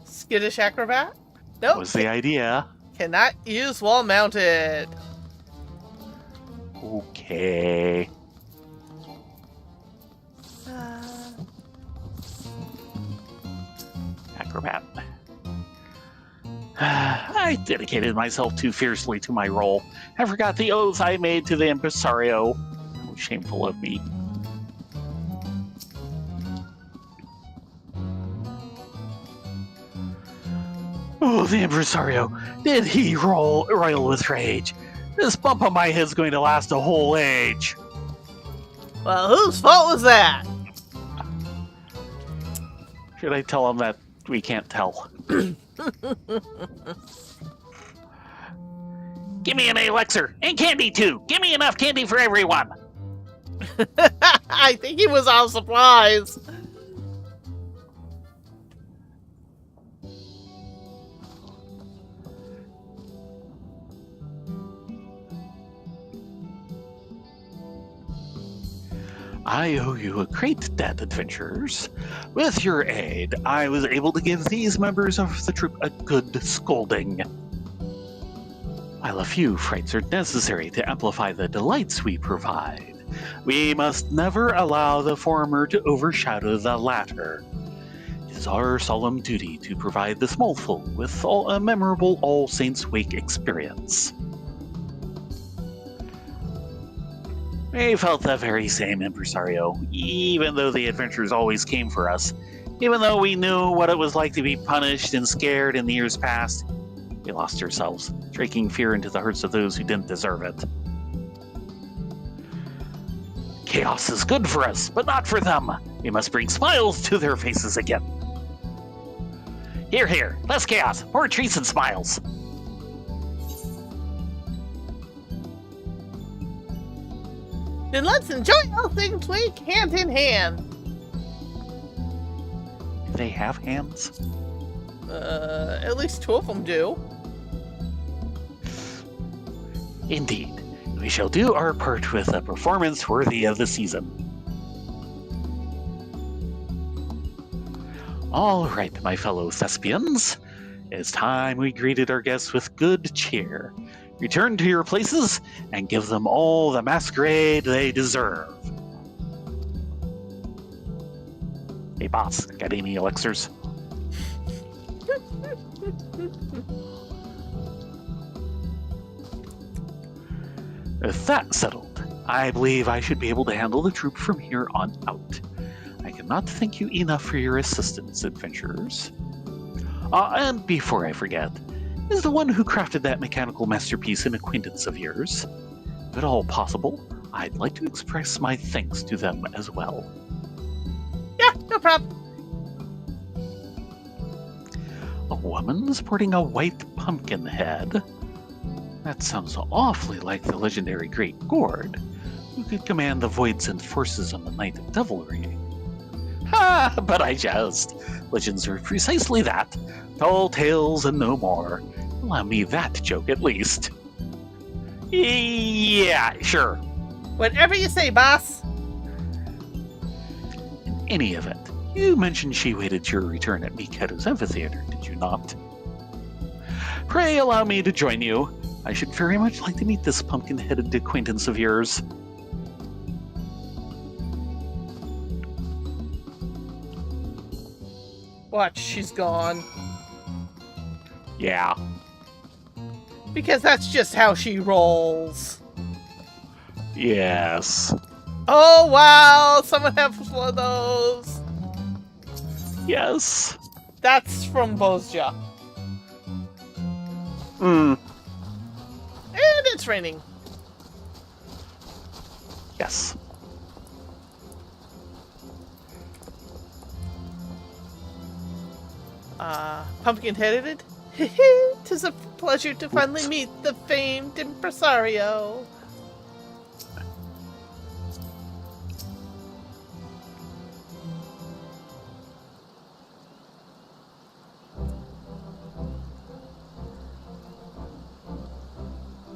Skittish acrobat? Nope. What was the idea? Cannot use wall mounted. Okay. Acrobat. I dedicated myself too fiercely to my role. I forgot the oath I made to the impresario. Oh, shameful of me. Oh, the impresario. Did he roil with rage? This bump on my head's going to last a whole age. Well, whose fault was that? Should I tell him that we can't tell? Give me an elixir and candy too. Give me enough candy for everyone. I think he was all surprised. I owe you a great debt, adventurers. With your aid, I was able to give these members of the troop a good scolding. While a few frights are necessary to amplify the delights we provide, we must never allow the former to overshadow the latter. It is our solemn duty to provide the small folk with a memorable All Saints' Wake experience. We felt the very same, impresario, even though the adventurers always came for us. Even though we knew what it was like to be punished and scared in the years past, we lost ourselves, striking fear into the hearts of those who didn't deserve it. Chaos is good for us, but not for them. We must bring smiles to their faces again. Here, less chaos, more treats and smiles. Then let's enjoy all things week hand in hand. Do they have hands? At least two of them do. Indeed. We shall do our part with a performance worthy of the season. All right, my fellow thespians. It's time we greeted our guests with good cheer. Return to your places and give them all the masquerade they deserve. Hey, boss, got any elixirs? With that settled, I believe I should be able to handle the troop from here on out. I cannot thank you enough for your assistance, adventurers. And before I forget, is the one who crafted that mechanical masterpiece an acquaintance of yours? If at all possible, I'd like to express my thanks to them as well. Yeah, no problem. A woman sporting a white pumpkin head? That sounds awfully like the legendary Great Gord, who could command the voids and forces on the Night of Devilry. Ha! But I jest. Legends are precisely that. Tall tales and no more. Allow me that joke at least. Yeah, sure. Whatever you say, boss. In any event, you mentioned she waited your return at Mikedo's amphitheater, did you not? Pray allow me to join you. I should very much like to meet this pumpkin-headed acquaintance of yours. Watch, she's gone. Yeah. Because that's just how she rolls. Yes. Oh, wow! Someone has one of those. Yes. That's from Bozja. Mm. And it's raining. Yes. Pumpkin-headed? 'Tis a pleasure to finally meet the famed impresario.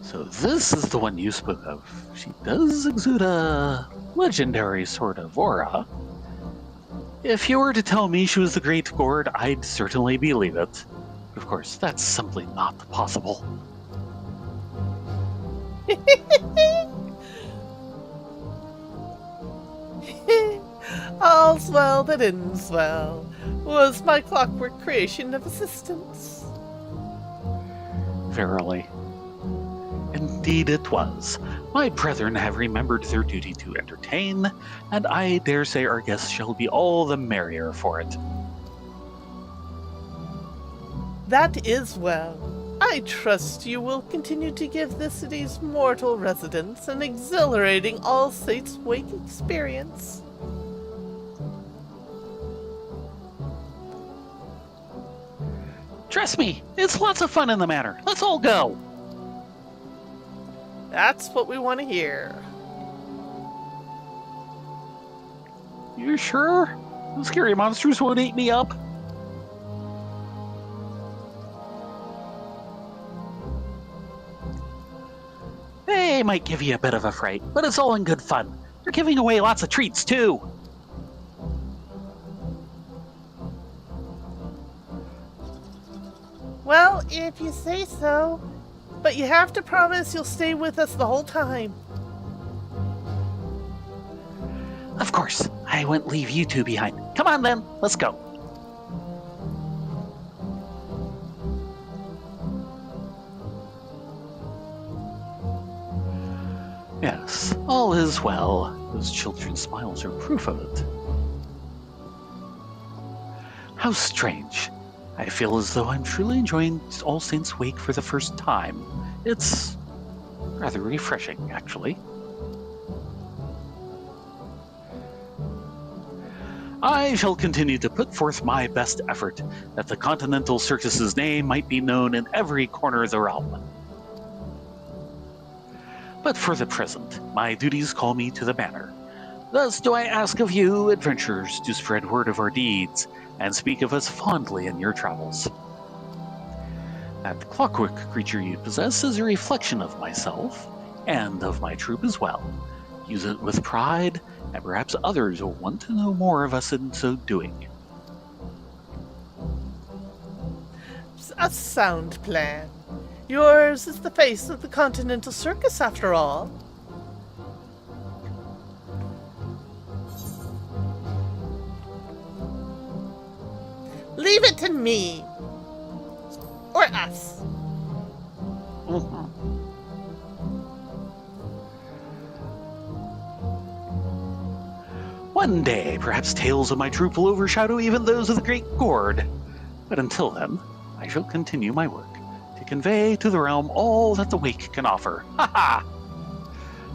So this is the one you spoke of. She does exude a legendary sort of aura. If you were to tell me she was the Great Gourd, I'd certainly believe it. Of course, that's simply not possible. All's well that ends well was my clockwork creation of assistance. Verily. Indeed it was. My brethren have remembered their duty to entertain, and I dare say our guests shall be all the merrier for it. That is well. I trust you will continue to give this city's mortal residents an exhilarating All Saints' Wake experience. Trust me, it's lots of fun in the manor. Let's all go. That's what we want to hear. You sure? Those scary monsters won't eat me up? They might give you a bit of a fright, but it's all in good fun. They're giving away lots of treats, too. Well, if you say so. But you have to promise you'll stay with us the whole time. Of course, I won't leave you two behind. Come on then, let's go. Yes, all is well. Those children's smiles are proof of it. How strange. I feel as though I'm truly enjoying All Saints' Wake for the first time. It's rather refreshing, actually. I shall continue to put forth my best effort that the Continental Circus's name might be known in every corner of the realm. But for the present, my duties call me to the manor. Thus do I ask of you, adventurers, to spread word of our deeds, and speak of us fondly in your travels. That clockwork creature you possess is a reflection of myself, and of my troop as well. Use it with pride, and perhaps others will want to know more of us in so doing. A sound plan. Yours is the face of the Continental Circus, after all. Leave it to me. Or us. One day, perhaps tales of my troop will overshadow even those of the Great Gourd. But until then, I shall continue my work to convey to the realm all that the Wake can offer. Ha ha!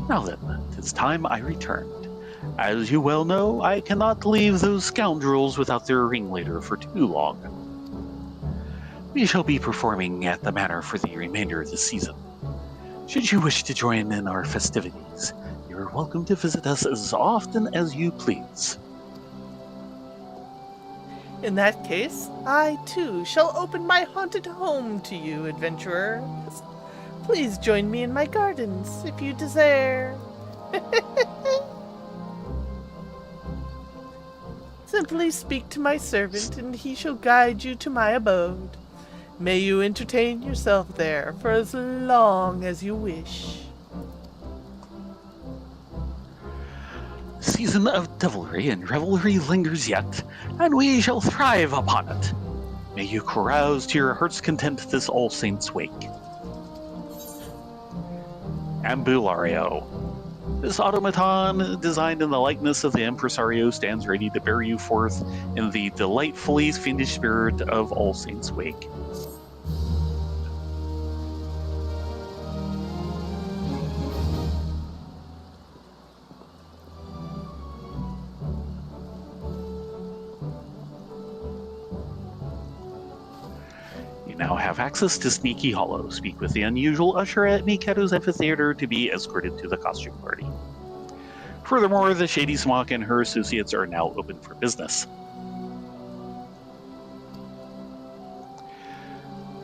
Now then, 'tis time I returned. As you well know, I cannot leave those scoundrels without their ringleader for too long. We shall be performing at the manor for the remainder of the season. Should you wish to join in our festivities, you're welcome to visit us as often as you please. In that case, I too shall open my haunted home to you, adventurers. Please join me in my gardens, if you desire. Simply speak to my servant, and he shall guide you to my abode. May you entertain yourself there for as long as you wish. season of devilry and revelry lingers yet, and we shall thrive upon it. May you carouse to your heart's content this All Saints' wake. Ambulario. This automaton, designed in the likeness of the impresario, stands ready to bear you forth in the delightfully fiendish spirit of All Saints' wake. You now have access to Sneaky Hollow. Speak with the unusual usher at Mikado's amphitheater to be escorted to the costume party. Furthermore, the Shady Smock and her associates are now open for business.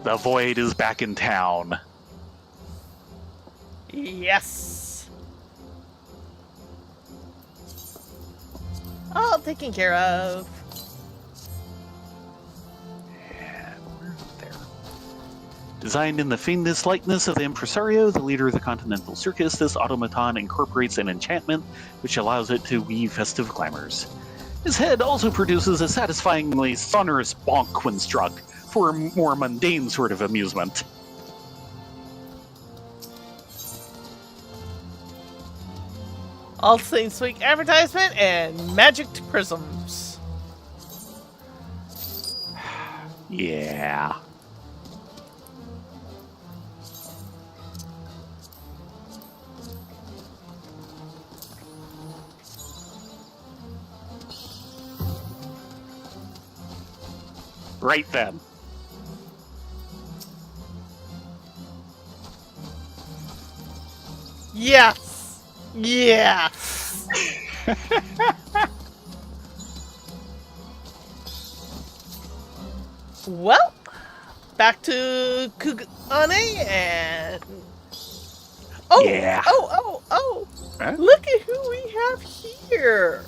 The Void is back in town. Yes. All taken care of. Designed in the famous likeness of the impresario, the leader of the Continental Circus, this automaton incorporates an enchantment which allows it to weave festive glamours. His head also produces a satisfyingly sonorous bonk when struck, for a more mundane sort of amusement. All Saints Week advertisement and magic prisms. Yeah. Right then. Yes. Yes. Well, back to Kugane and... Oh, Yeah. oh. Huh? Look at who we have here.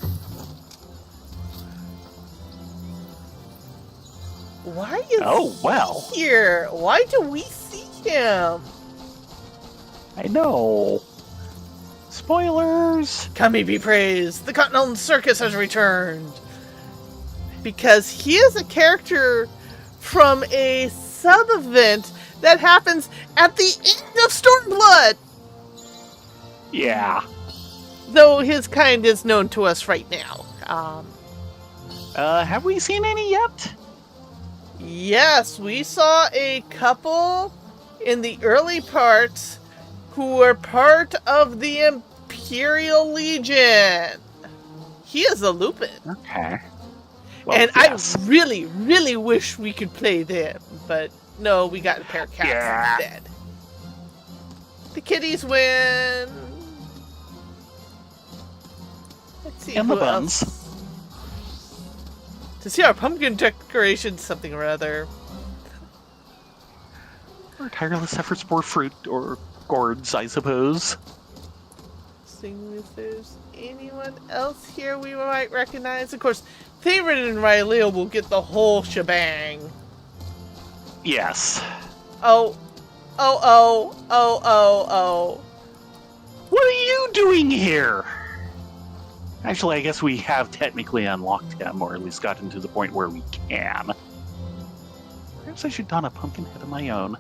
Why is he here? Why do we see him? I know. Spoilers. Kami be praised. The Continental Circus has returned. Because he is a character from a sub-event that happens at the end of Stormblood. Yeah. Though his kind is known to us right now. Have we seen any yet? Yes, we saw a couple in the early parts who were part of the Imperial Legion. He is a Lupin. Okay. Well, And yes. I really, really wish we could play them, but no, we got a pair of cats instead. The kitties win. Let's see And the who buns. else. To see our pumpkin decoration, something or other. Or tireless efforts bore fruit, or gourds, I suppose. Seeing if there's anyone else here we might recognize. Of course, Favorite and Ryleo will get the whole shebang. Yes. Oh. What are you doing here? Actually, I guess we have technically unlocked him, or at least gotten to the point where we can. Perhaps I should don a pumpkin head of my own.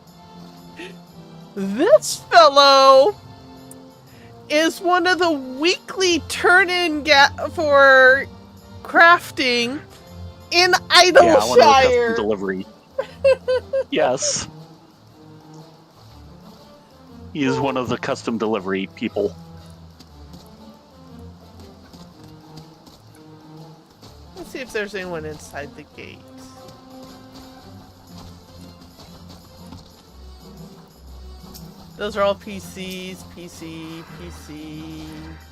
This fellow is one of the weekly turn-in for crafting in Idleshire. Yeah, one of the custom delivery. Yes. He is one of the custom delivery people. Let's see if there's anyone inside the gate. Those are all PCs, PC,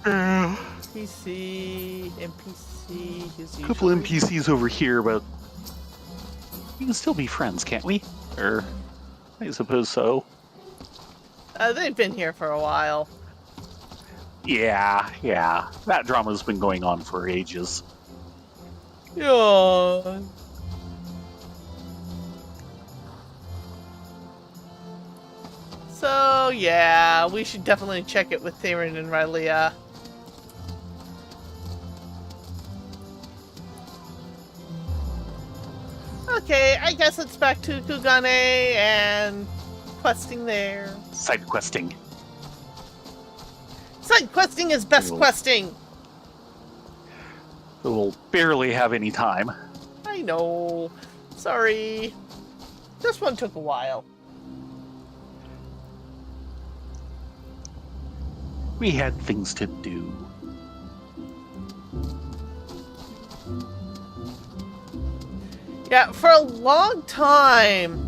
and PC. A couple NPCs over here, but we can still be friends, can't we? Or, I suppose so. They've been here for a while. Yeah. That drama's been going on for ages. Yeah. So, yeah, we should definitely check it with Theron and Rylea. Okay, I guess it's back to Kugane and questing there. Side questing. Side questing is best questing. We'll barely have any time. I know. Sorry. This one took a while. We had things to do. Yeah, for a long time,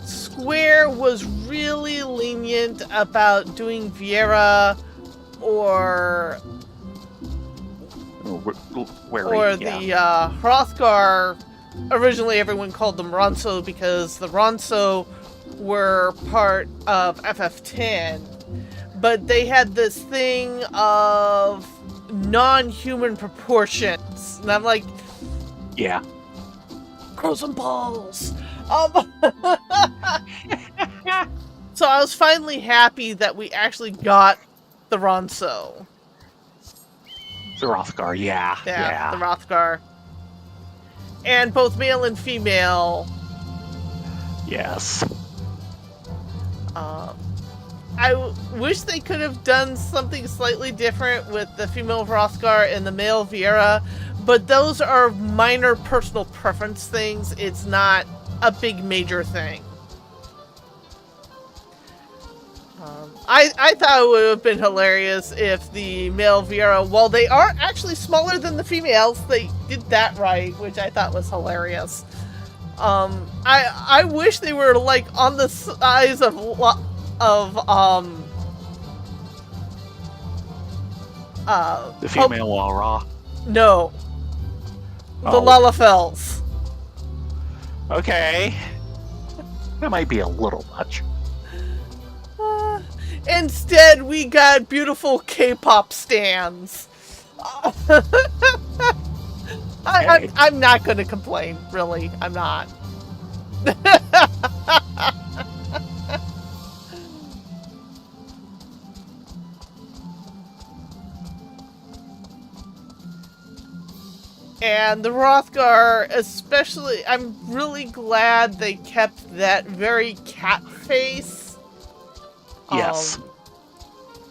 Square was really lenient about doing Viera or the Hrothgar. Originally, everyone called them Ronso because the Ronso were part of FF10. But they had this thing of non-human proportions. And I'm like, yeah. Grow some balls. So I was finally happy that we actually got the Ronso. The Hrothgar, yeah. Yeah, the Hrothgar. And both male and female. Yes. I wish they could have done something slightly different with the female Hrothgar and the male Viera, but those are minor personal preference things. It's not a big major thing. I thought it would have been hilarious if the male Viera, while they are actually smaller than the females, they did that right, which I thought was hilarious. I wish they were like on the size of the female Aura. No. The Lalafels. Okay. That might be a little much. Instead, we got beautiful K-pop stans. I'm not going to complain, really. I'm not. And the Hrothgar, especially, I'm really glad they kept that very cat face. Yes.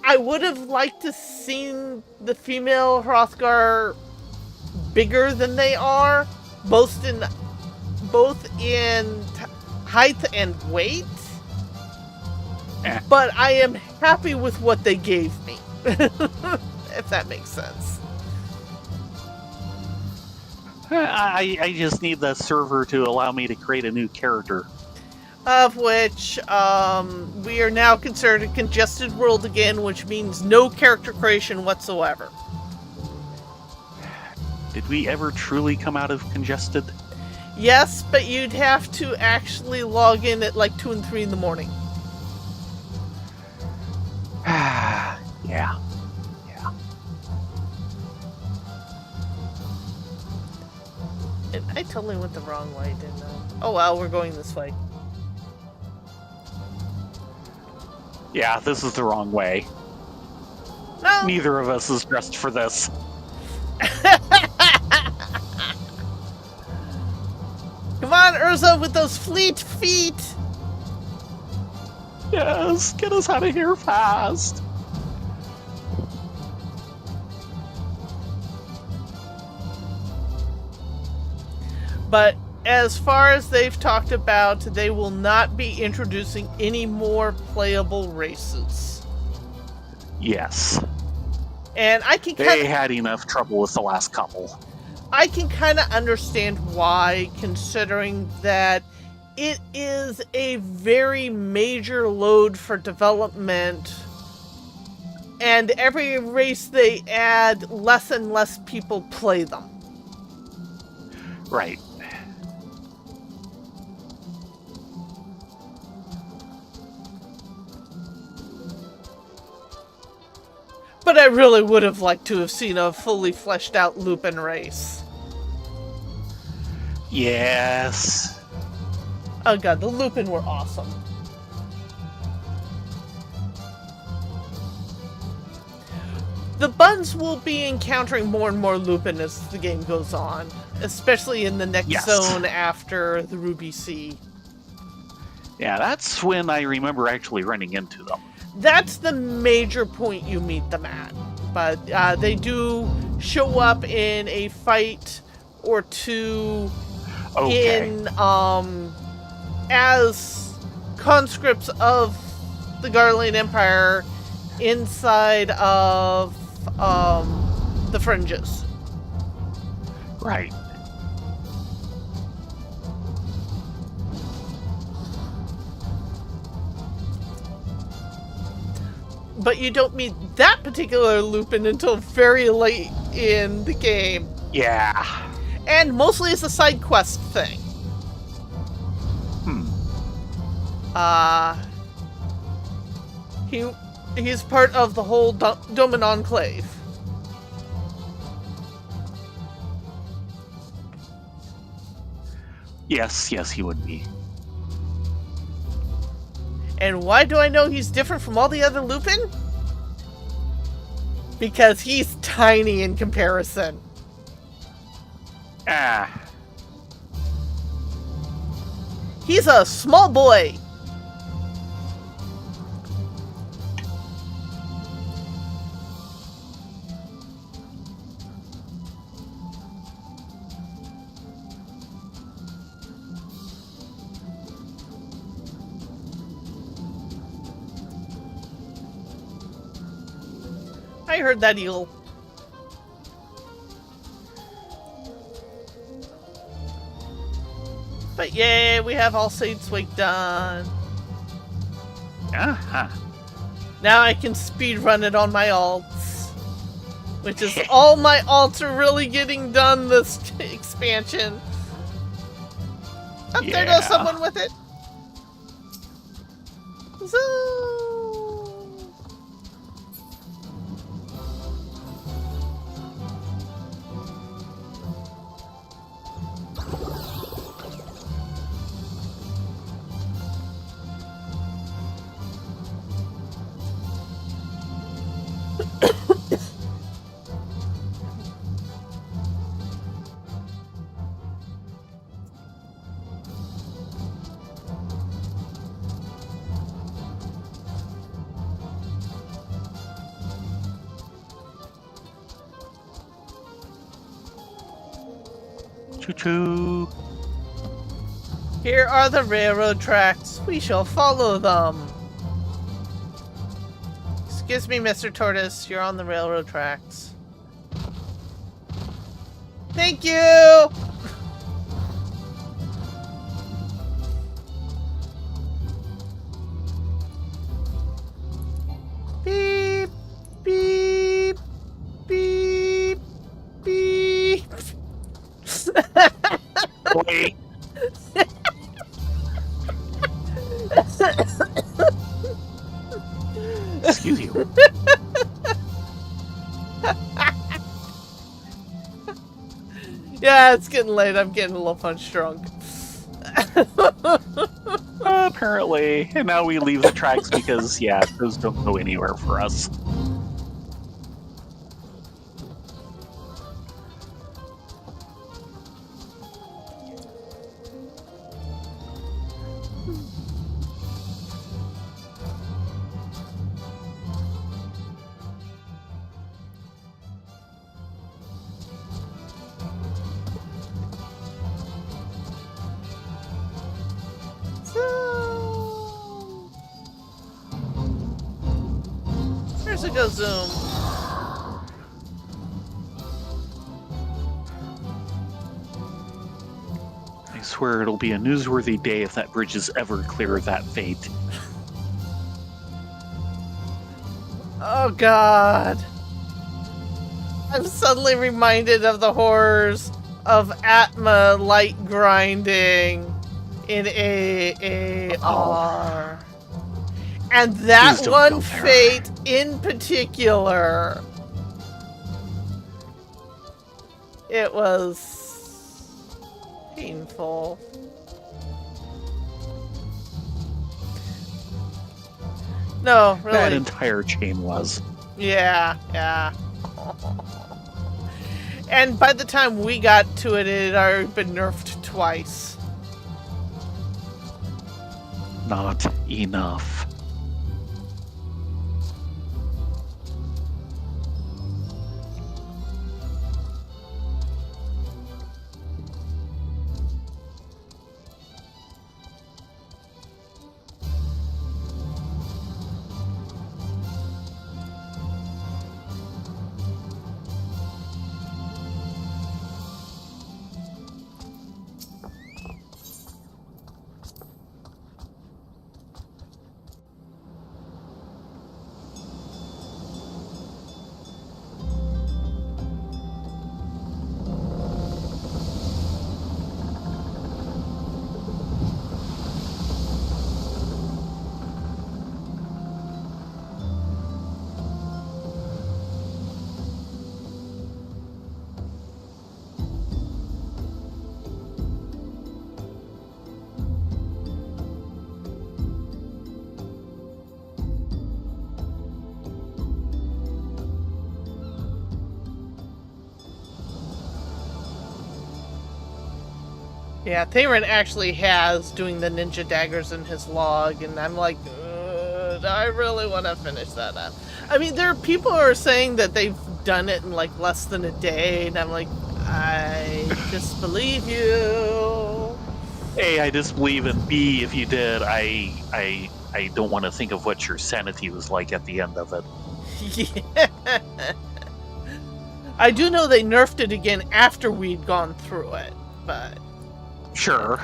I would have liked to seen the female Hrothgar bigger than they are, both in height and weight. But I am happy with what they gave me, if that makes sense. I just need the server to allow me to create a new character. Of which, we are now considered a congested world again, which means no character creation whatsoever. Did we ever truly come out of congested? Yes, but you'd have to actually log in at like 2 and 3 in the morning. Yeah. And I totally went the wrong way, didn't I? Oh well, we're going this way. Yeah, this is the wrong way. No. Neither of us is dressed for this. Come on, Eorzea, with those fleet feet! Yes, get us out of here fast. But as far as they've talked about, they will not be introducing any more playable races. Yes. And I can They had enough trouble with the last couple. I can kind of understand why, considering that it is a very major load for development, and every race they add, less and less people play them. Right. But I really would have liked to have seen a fully fleshed out Lupin race. Yes. Oh god, the Lupin were awesome. The Buns will be encountering more and more Lupin as the game goes on, especially in the next zone after the Ruby Sea. Yeah, that's when I remember actually running into them. That's the major point you meet them at. But they do show up in a fight or two in as conscripts of the Garland Empire inside of the Fringes. Right. But you don't meet that particular Lupin until very late in the game. Yeah. And mostly it's a side quest thing. He's part of the whole Doman Enclave. Yes, he would be. And why do I know he's different from all the other Lupin? Because he's tiny in comparison. He's a small boy. I heard that eel. But yay, we have all Saints Wake done. Now I can speedrun it on my alts. Which is all my alts are really getting done this expansion. There goes someone with it. Zoo. Choo-choo. Here are the railroad tracks. We shall follow them. Excuse me, Mr. Tortoise. You're on the railroad tracks. Thank you! Beep, beep, beep, beep. Wait. Excuse you. Yeah, it's getting late. I'm getting a little punch drunk. Apparently. And now we leave the tracks because, those don't go anywhere for us. Where's it go zoom? I swear it'll be a newsworthy day if that bridge is ever clear of that fate. Oh god. I'm suddenly reminded of the horrors of Atma light grinding in AAR. And that one fate in particular. It was painful. No, really. That entire chain was. Yeah. And by the time we got to it, it had already been nerfed twice. Not enough. Yeah, Theron actually has doing the ninja daggers in his log, and I'm like, I really want to finish that up. I mean, there are people who are saying that they've done it in like less than a day, and I'm like, I disbelieve you. A, I disbelieve, and B, if you did, I don't want to think of what your sanity was like at the end of it. Yeah. I do know they nerfed it again after we'd gone through it, but... Sure.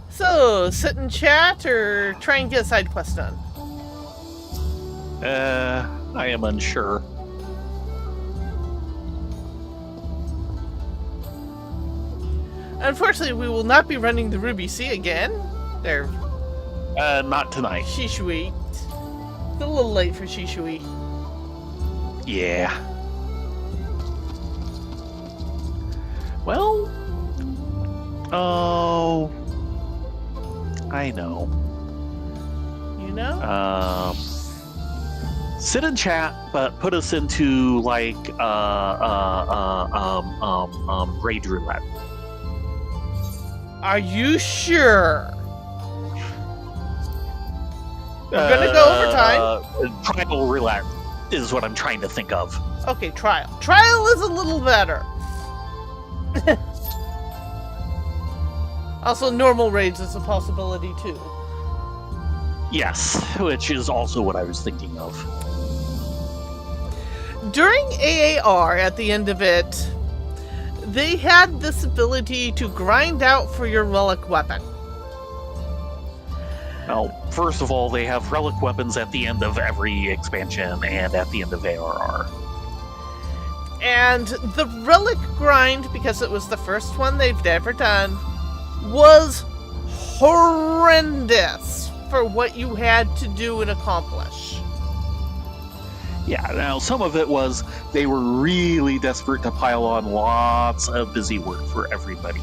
So, sit and chat or try and get a side quest done? I am unsure. Unfortunately, we will not be running the Ruby Sea again. They're Not tonight. Shishui. It's a little late for Shishui. Yeah. Well... Oh... I know. You know? Sit and chat, but put us into, like, Rage Roulette. Are you sure? We're gonna go overtime. Tribal Roulette is what I'm trying to think of. Okay, trial. Trial is a little better. Also, normal raids is a possibility too. Yes, which is also what I was thinking of. During AAR, at the end of it, they had this ability to grind out for your relic weapon. Well, first of all, they have relic weapons at the end of every expansion and at the end of ARR. And the relic grind, because it was the first one they've ever done, was horrendous for what you had to do and accomplish. Yeah, now some of it was they were really desperate to pile on lots of busy work for everybody.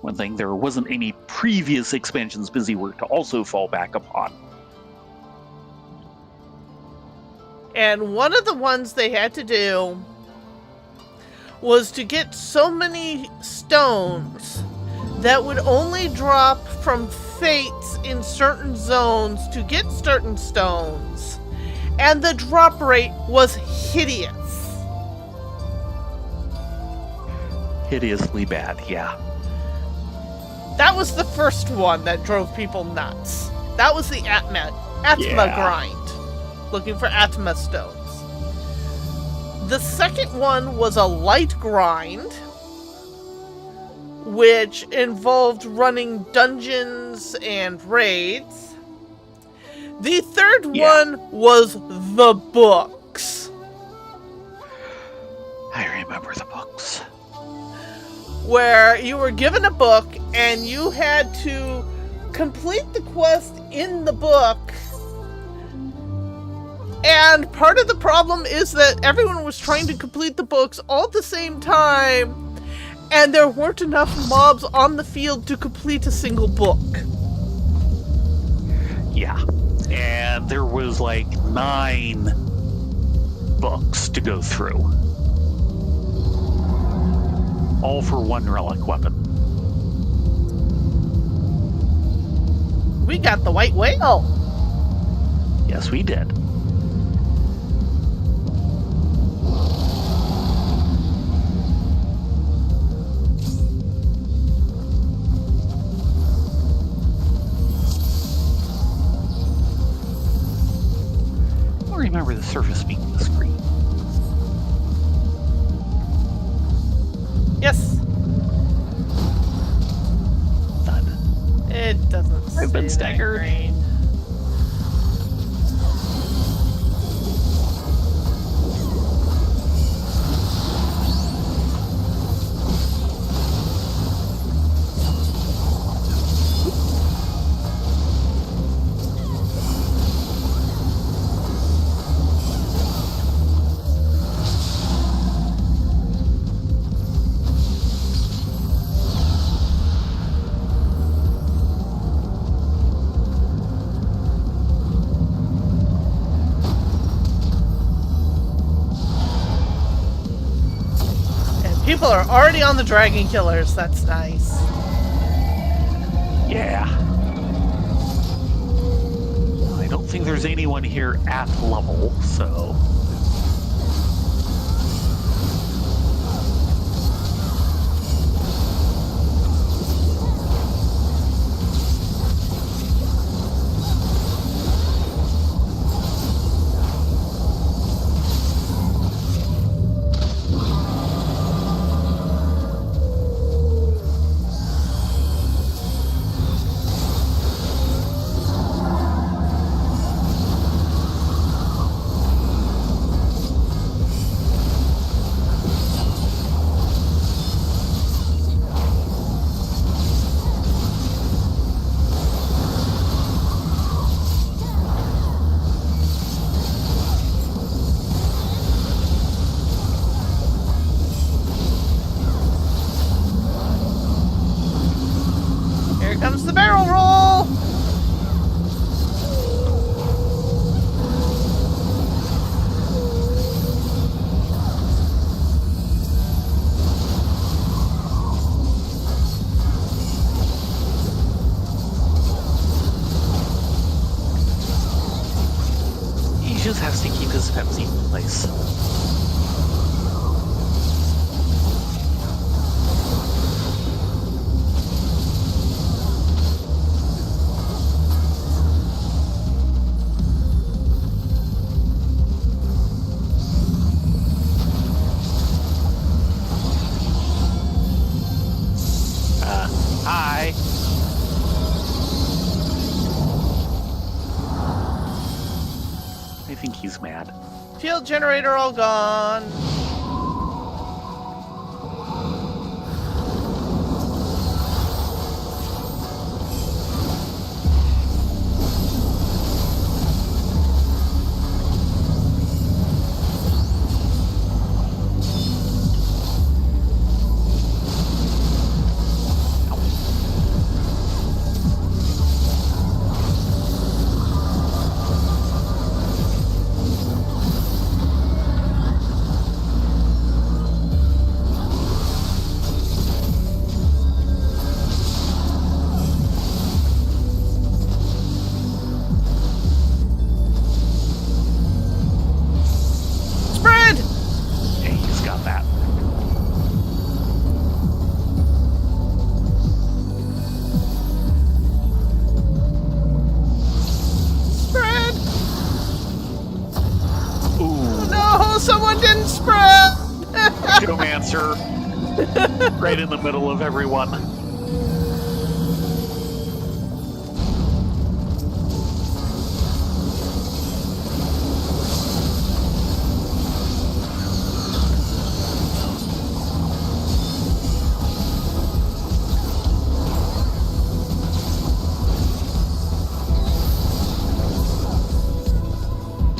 One thing, there wasn't any previous expansion's busy work to also fall back upon. And one of the ones they had to do was to get so many stones that would only drop from fates in certain zones to get certain stones. And the drop rate was hideous. Hideously bad, yeah. That was the first one that drove people nuts. That was the Atma grind. Looking for Atma stones. The second one was a light grind, which involved running dungeons and raids. The third one was the books. I remember the books. Where you were given a book and you had to complete the quest in the book. And part of the problem is that everyone was trying to complete the books all at the same time. And there weren't enough mobs on the field to complete a single book. Yeah. And there was like 9 books to go through. All for one relic weapon. We got the white whale. Yes, we did. I remember the surface being the screen. Yes. Thud. It doesn't say I've been that staggered. great. People are already on the dragon killers. That's nice. Yeah. I don't think there's anyone here at level, so... Here comes the barrel roll. He just has to keep his Pepsi in place. Hi. I think he's mad. Field generator all gone. Spread! Hey, he's got that. Spread! Ooh, No, someone didn't spread! Geomancer. Right in the middle of everyone.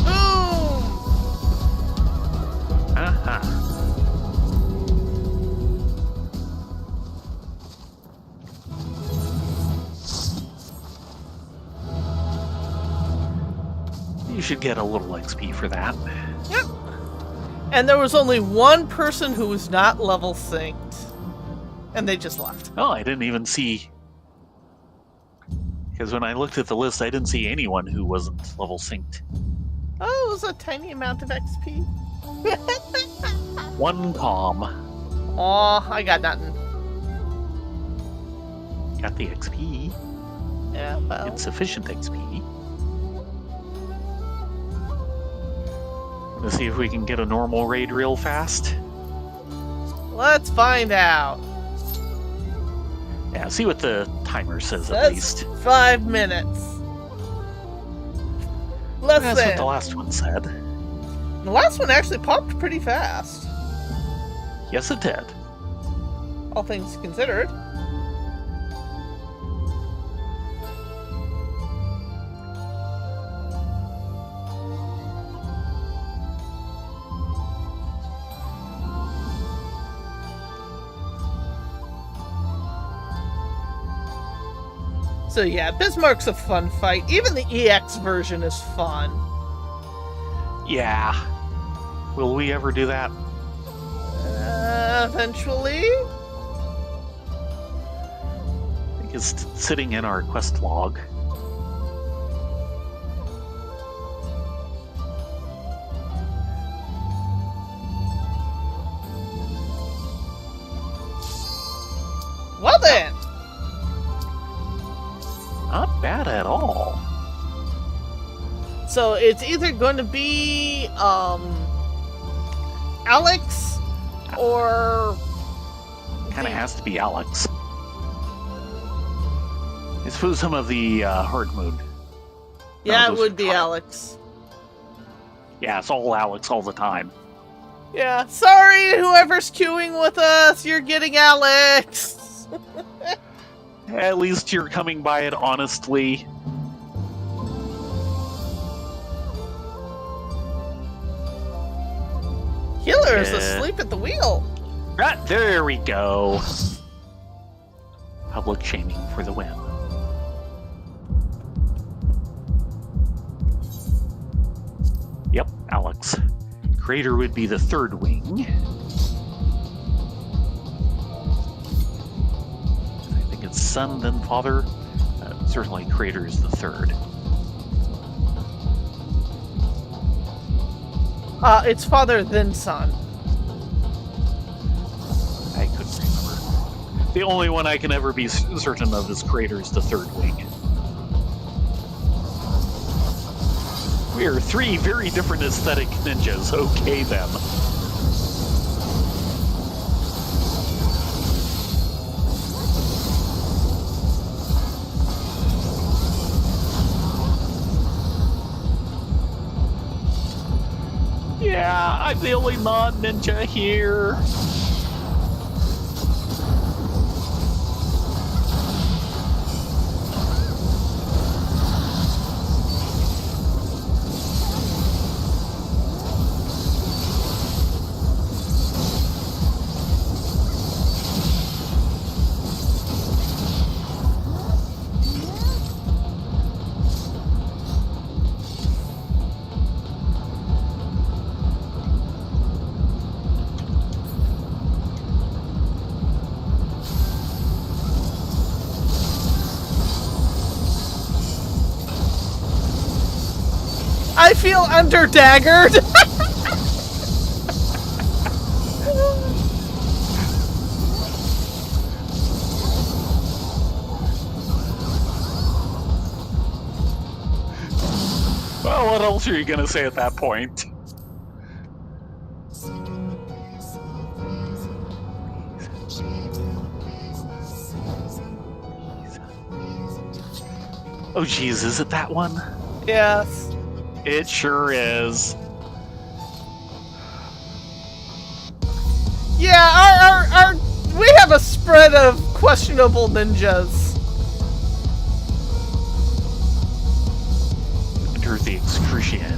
Boom! You should get a little XP for that. Yep. And there was only one person who was not level synced. And they just left. Oh, I didn't even see... Because when I looked at the list, I didn't see anyone who wasn't level synced. Oh, it was a tiny amount of XP. One palm. Aw, I got nothing. Got the XP. Yeah, well. Insufficient XP. Let's see if we can get a normal raid real fast. Let's find out. Yeah, see what the timer says at That's least. 5 minutes. Less That's than. what the last one said. The last one actually popped pretty fast. Yes, it did. All things considered. So yeah, Bismarck's a fun fight. Even the EX version is fun. Yeah. Will we ever do that? Eventually. I think it's sitting in our quest log. Well then. Not bad at all. So it's either going to be Alex or Kind of has to be Alex. I suppose some of the hard mode. yeah, No, it those would are be hard. Alex. Yeah, it's all Alex all the time. Yeah, sorry, whoever's queuing with us, you're getting Alex. At least you're coming by it honestly. Healer's Yeah. asleep at the wheel. Right, there we go. Public shaming for the win. Yep, Alex. Crater would be the third wing. I think it's son, then father. Certainly Crater is the third. It's father then son. I couldn't remember. The only one I can ever be certain of is Crater is the third wing. We are three very different aesthetic ninjas. Okay, then. Yeah, I'm the only non-ninja here. I feel under-daggered. Well, what else are you gonna say at that point? Oh geez, is it that one? Yes. It sure is. Yeah, our we have a spread of questionable ninjas. Enter the excruciator.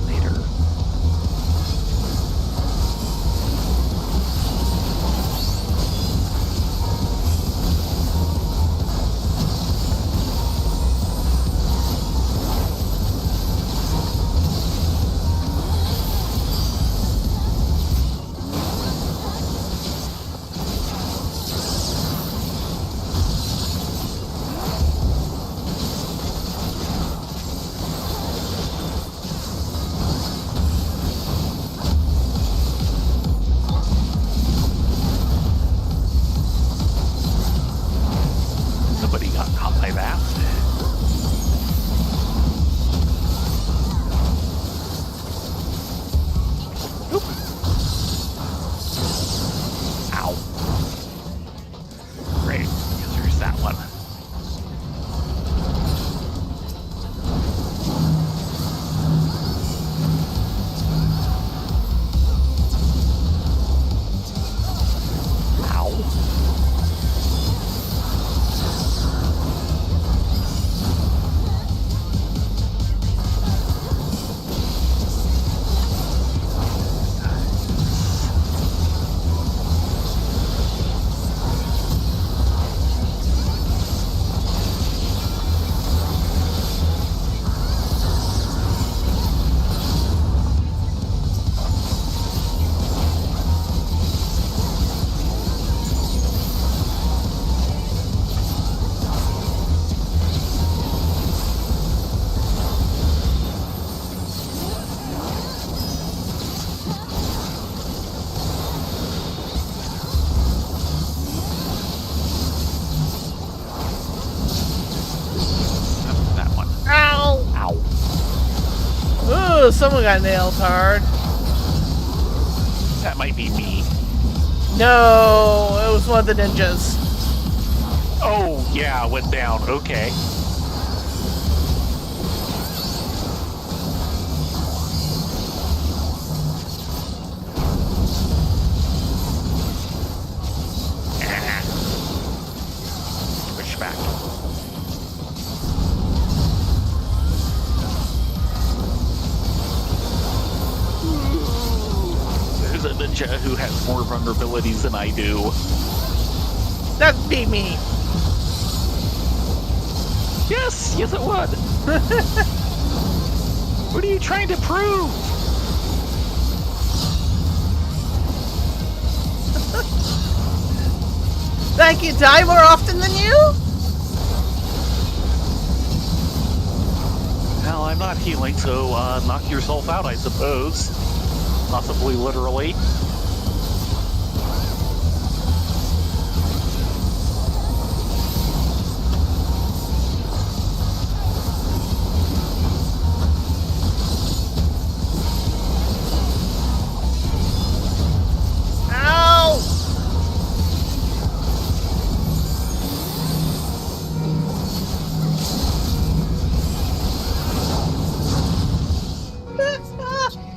Someone got nailed hard. That might be me. No, it was one of the ninjas. Oh, yeah, went down. Okay. Push back. There's a ninja who has more vulnerabilities than I do. That'd be me. Yes, it would. What are you trying to prove? Thank you, die more often than you? Well, I'm not healing, so knock yourself out, I suppose. Possibly literally.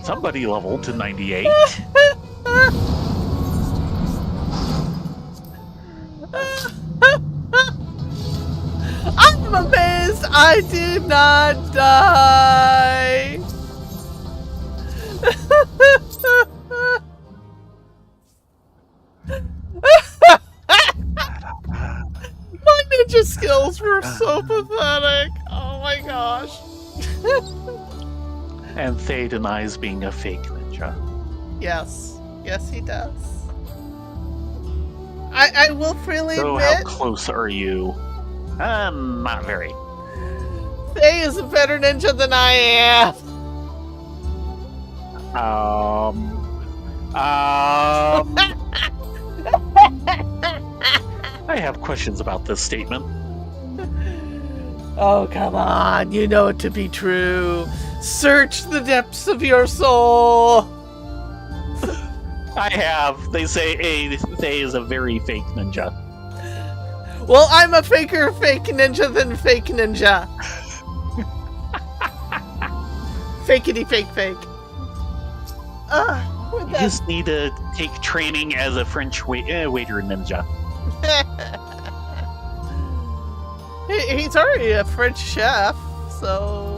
Somebody leveled to 98. I'm amazed I did not die. My ninja skills were so pathetic. Oh my gosh. And Faye denies being a fake ninja. Yes. Yes, he does. I will freely So admit... how close are you? Not very. Faye is a better ninja than I am. I have questions about this statement. Oh, come on. You know it to be true. Search the depths of your soul. I have. They say Faye is a very fake ninja. Well, I'm a faker fake ninja than fake ninja. Fakety fake fake. You just need to take training as a French waiter ninja. He's already a French chef, so...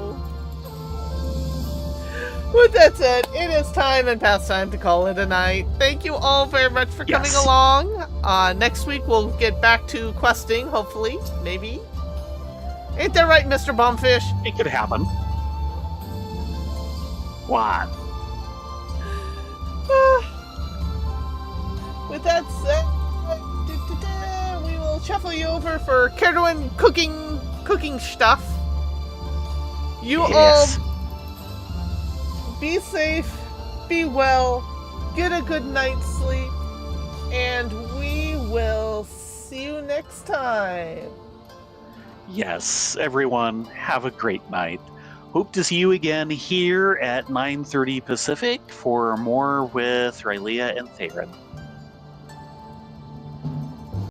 With that said, it is time and past time to call it a night. Thank you all very much for coming along. Next week we'll get back to questing, hopefully, maybe. Ain't that right, Mr. Bombfish? It could happen. What? With that said, we will shuffle you over for Cardoin cooking stuff. You all be safe, be well, get a good night's sleep, and we will see you next time. Yes, everyone, have a great night. Hope to see you again here at 9:30 Pacific for more with Rylea and Theron.